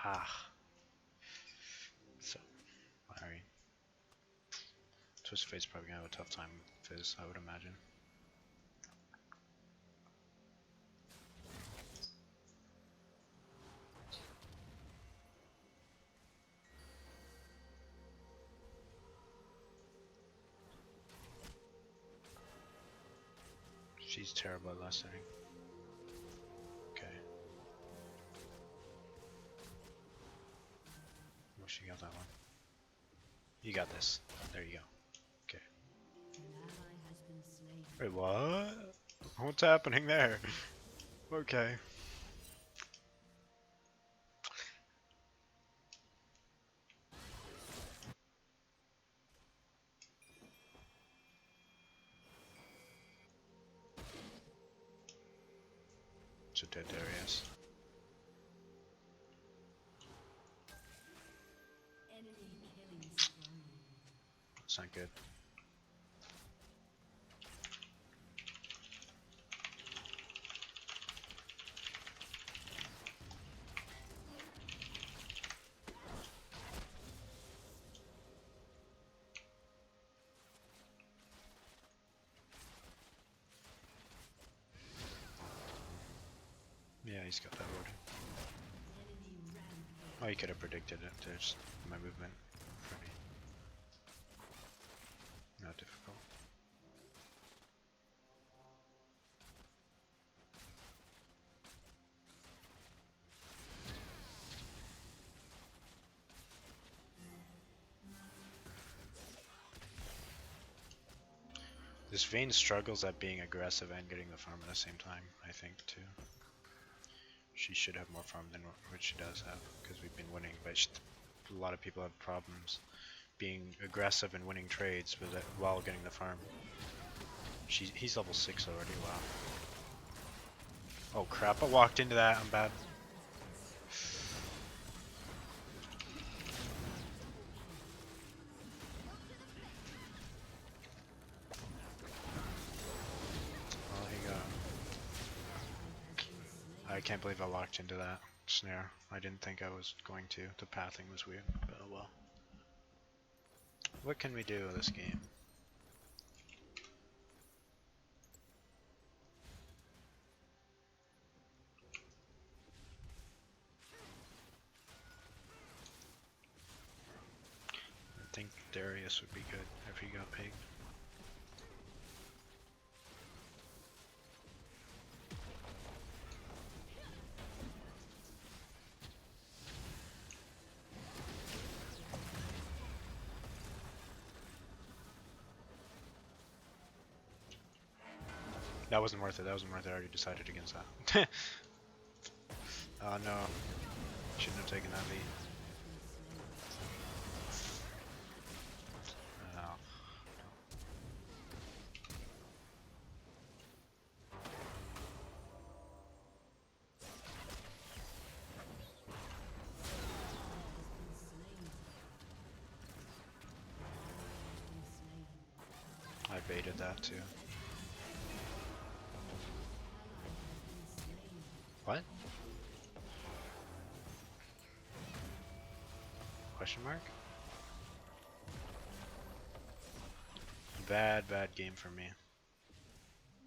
Ah. So, alright. Twisted Fate's probably gonna have a tough time with Fizz, I would imagine. She's terrible at last setting. Okay. Well, she got that one. You got this. There you go. Okay. An ally has been slain. Wait, what? What's happening there? Okay. It's a dead Darius. good. Yeah, he's got that order. Oh, he could have predicted it. There's my movement. Pretty not difficult. This Vayne struggles at being aggressive and getting the farm at the same time, I think, too. She should have more farm than what she does have, because we've been winning, but a lot of people have problems being aggressive and winning trades with it while getting the farm. He's level 6 already, wow. Oh crap, I walked into that, I'm bad. Oh, he got... I can't believe I walked into that snare. I didn't think I was going to. The pathing was weird, but oh well. What can we do with this game? I think Darius would be good if he got pigged. That wasn't worth it. That wasn't worth it. I already decided against that. Oh no. Shouldn't have taken that lead. Oh. I baited that too. What? Question mark? Bad game for me.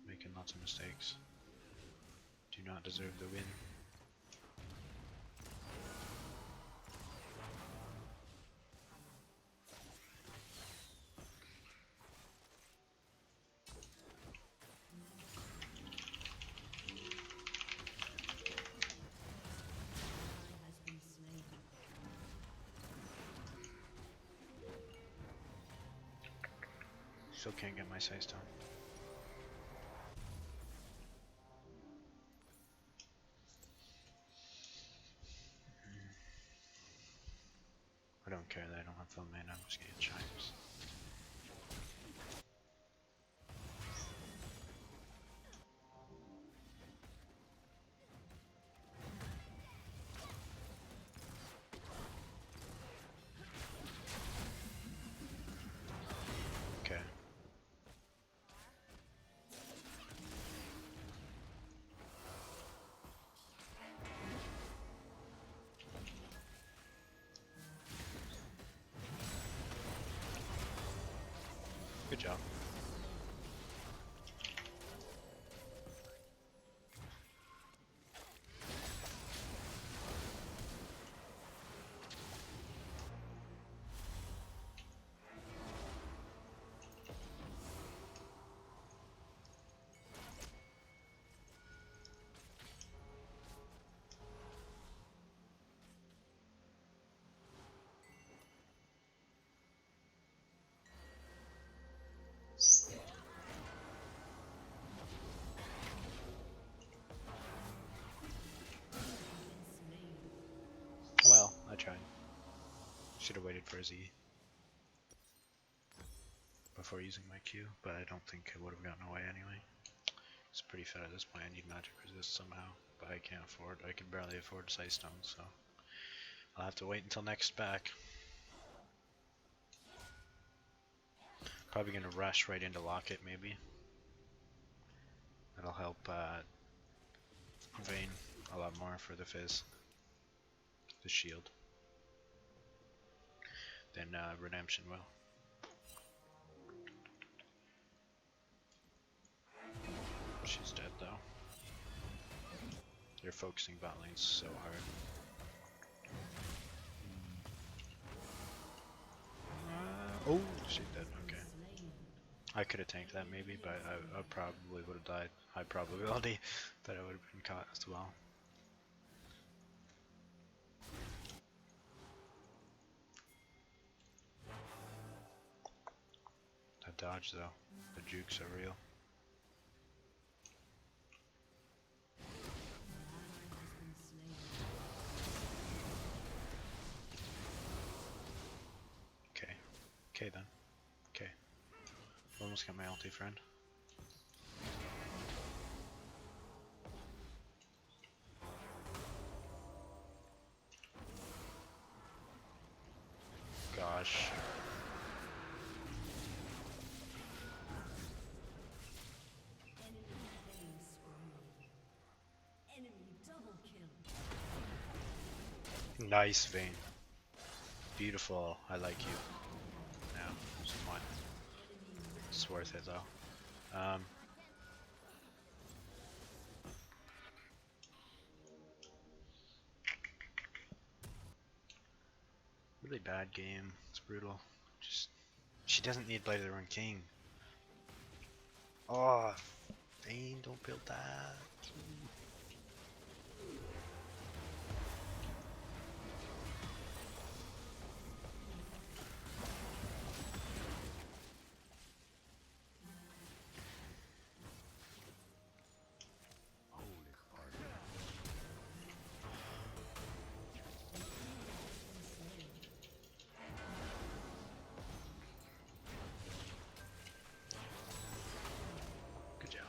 Making lots of mistakes. Do not deserve the win. Still can't get my size done. I don't care that I don't have full mana, I'm just getting chimes. Okay. Good job. Well, I tried. Should have waited for his E before using my Q, but I don't think it would have gotten away anyway. It's pretty fed at this point. I need magic resist somehow, but I can't afford. I can barely afford Sight Stone, so I'll have to wait until next back. Probably gonna rush right into Locket maybe. That'll help Vayne a lot more for the Fizz. The shield. Then Redemption will. She's dead though. They're focusing bot lanes so hard. Oh, she's dead. Okay. I could have tanked that maybe, but I probably would have died. High probability that I would have been caught as well. That dodge though, the jukes are real. Okay. Okay then. Okay. Almost got my ulti, friend. Gosh. Nice, Vayne. Beautiful. I like you. Now, somewhat. It's worth it though. Really bad game. It's brutal. Just she doesn't need Blade of the Rune King. Oh, Vayne, don't build that. Good job.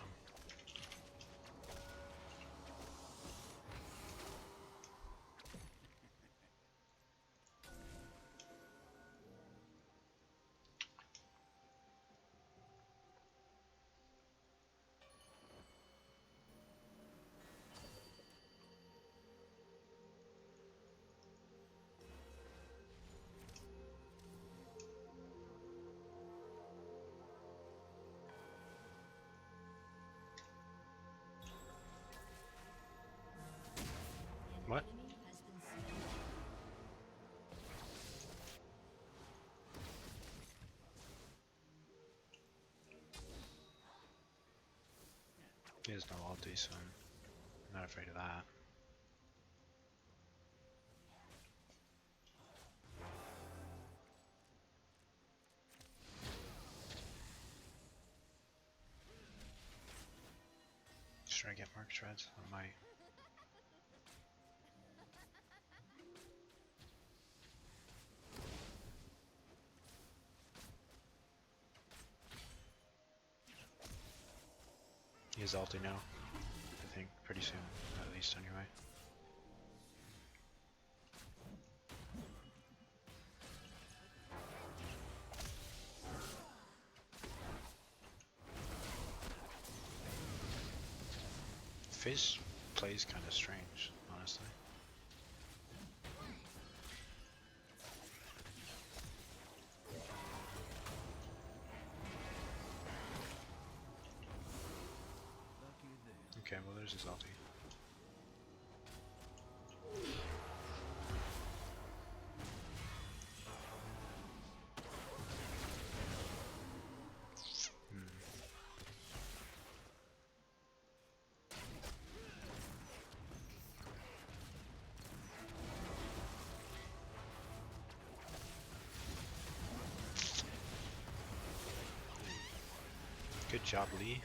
What? He has no ulti, so I'm not afraid of that. Should I get Mark Shreds? I might. He has ulti now. I think pretty soon, at least anyway. Fizz plays kind of strange, honestly. Okay, well there's his ulti. Good job, Lee.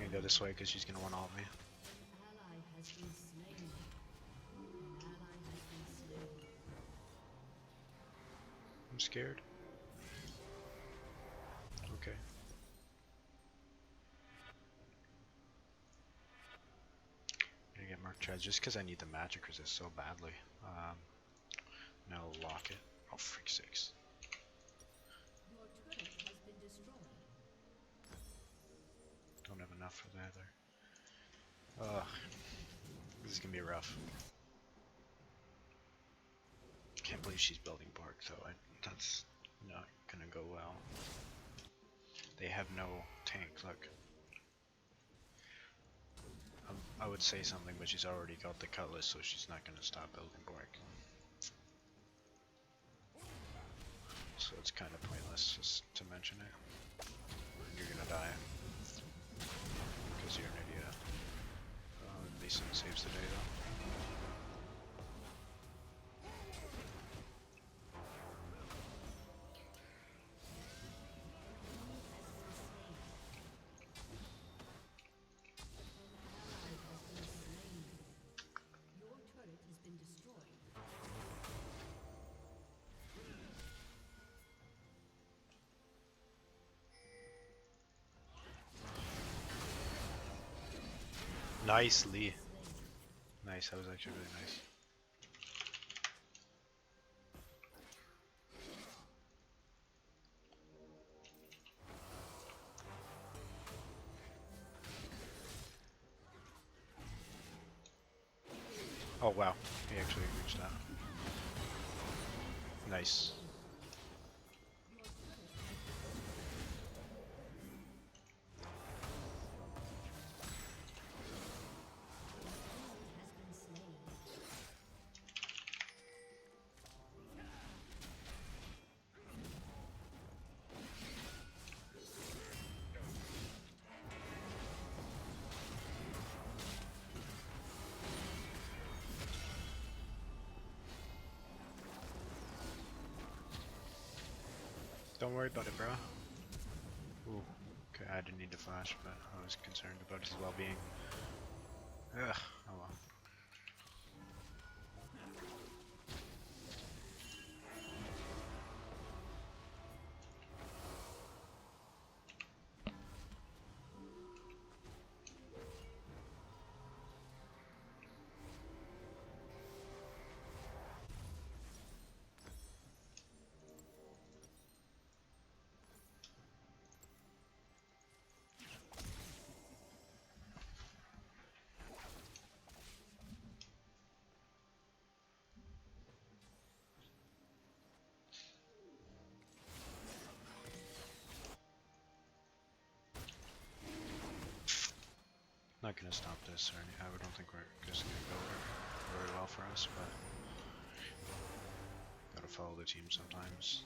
I'm gonna go this way because she's gonna want to ult me. I'm scared. Okay. Arc Charge just because I need the magic resist so badly. Now lock it. Oh, freak sakes. Your turret has been destroyed. Don't have enough for that either. Ugh. This is gonna be rough. Can't believe she's building Borg though. That's not gonna go well. They have no tank, look. I would say something, but she's already got the cutlass, so she's not gonna stop building Borg. So it's kind of pointless just to mention it. You're gonna die. Because you're an idiot. Lee Sin saves the day though. Your turret has been destroyed. Nice, Lee. Nice, that was actually really nice. Oh wow, he actually reached that. Nice. Don't worry about it, bro. Ooh, okay, I didn't need to flash, but I was concerned about his well-being. Ugh, oh well. Not gonna stop this or any. I don't think we're just gonna go very well for us, but gotta follow the team sometimes.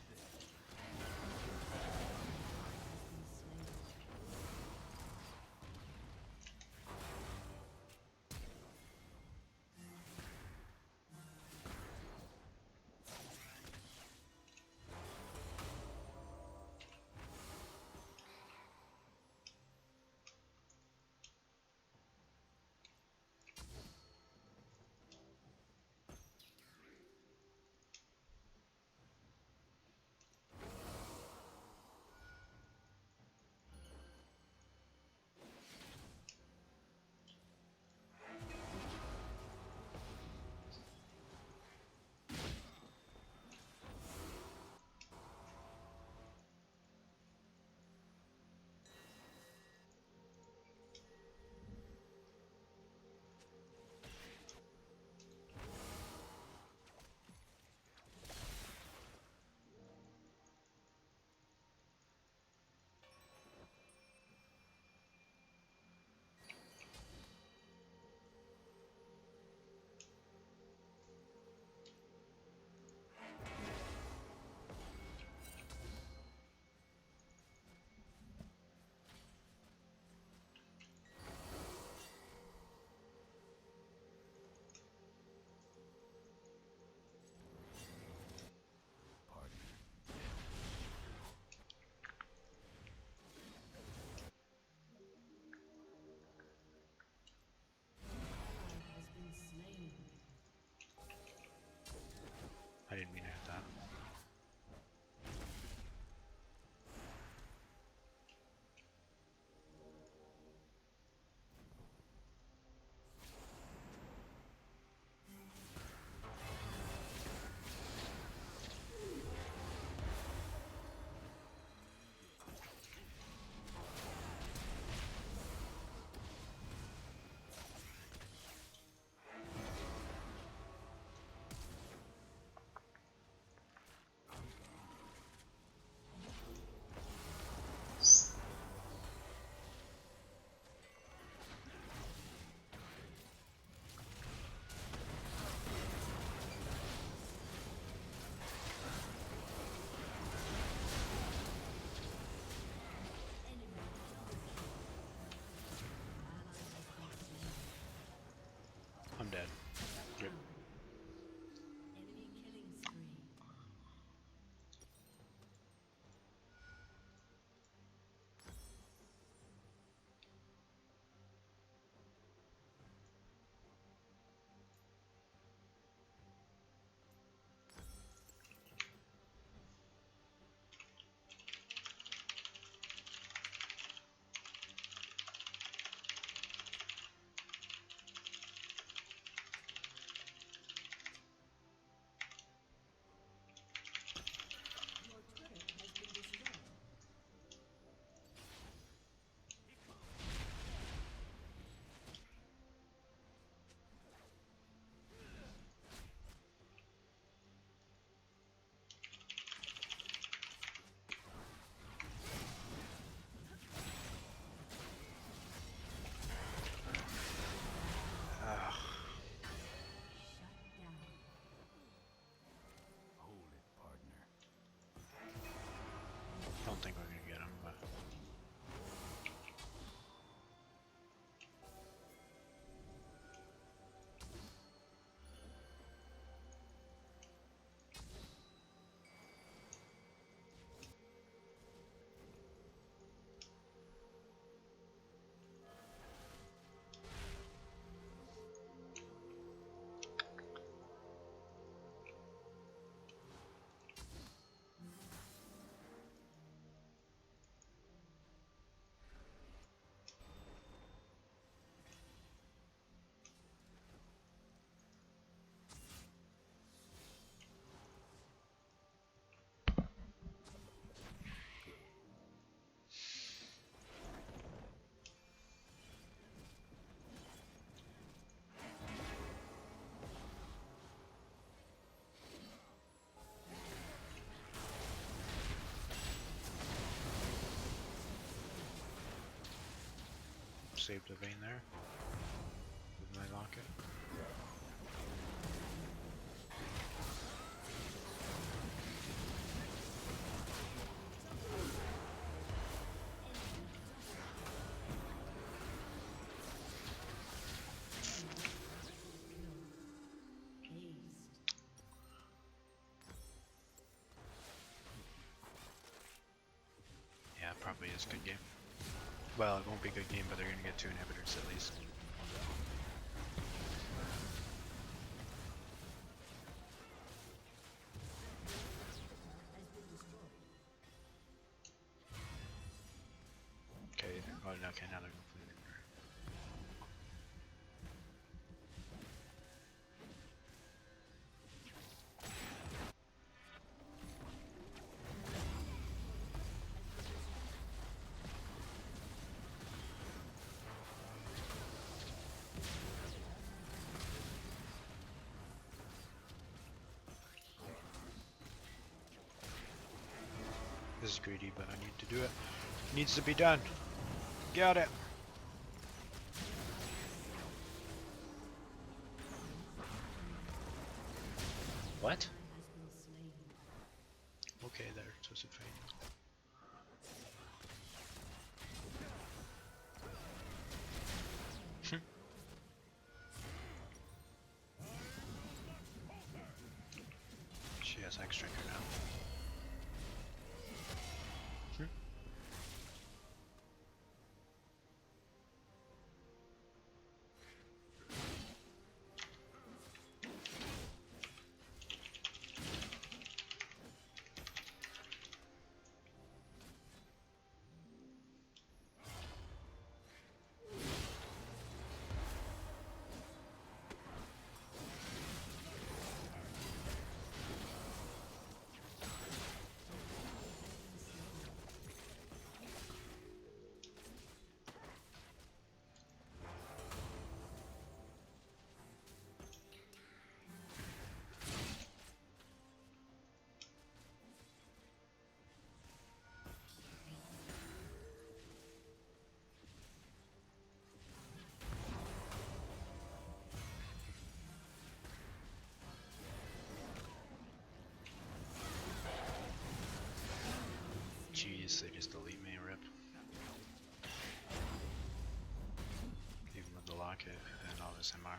saved a vein there with my locket. Yeah, probably is a good game. Well, it won't be a good game, but they're gonna get 2 inhibitors at least. Okay, oh no, okay, now they're going for the inhibitor. This is greedy, but I need to do it. Needs to be done. Got it. What? Okay, there, Twisted Fate. She has extra now. Jeez, they just delete me, rip. Even with the locket and all this MR.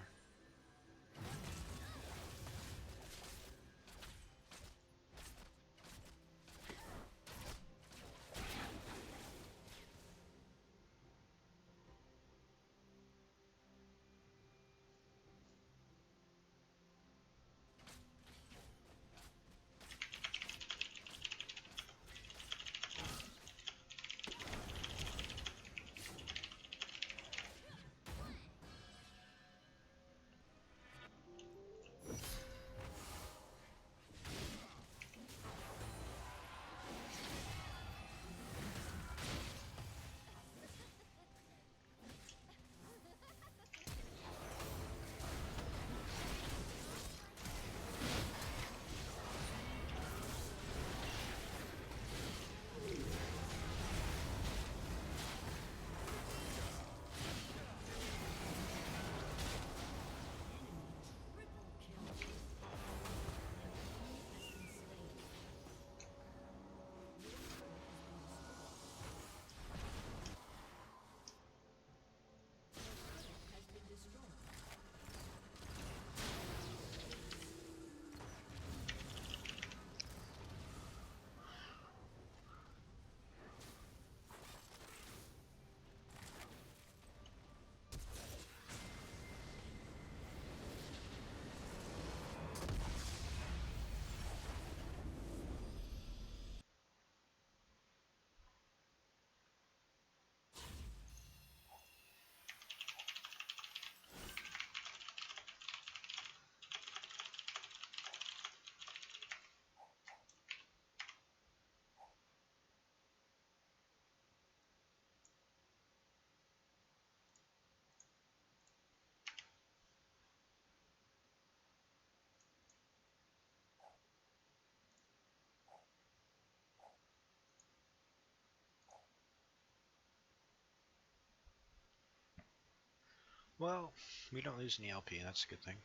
Well, we don't lose any LP, that's a good thing.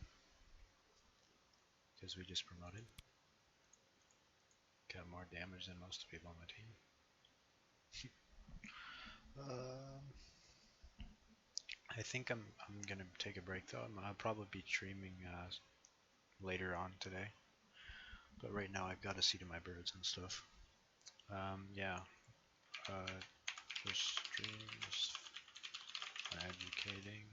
Because we just promoted. Got more damage than most people on the team. I think I'm gonna take a break though. I'll probably be streaming later on today. But right now I've got to see to my birds and stuff. Yeah. First streams educating.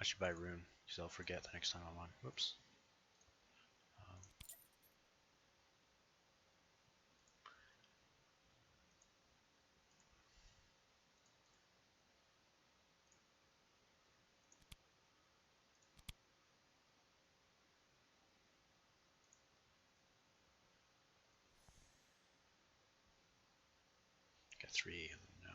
I should buy Rune, because I'll forget the next time I'm on. Whoops. Got 3 of them now.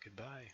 Goodbye.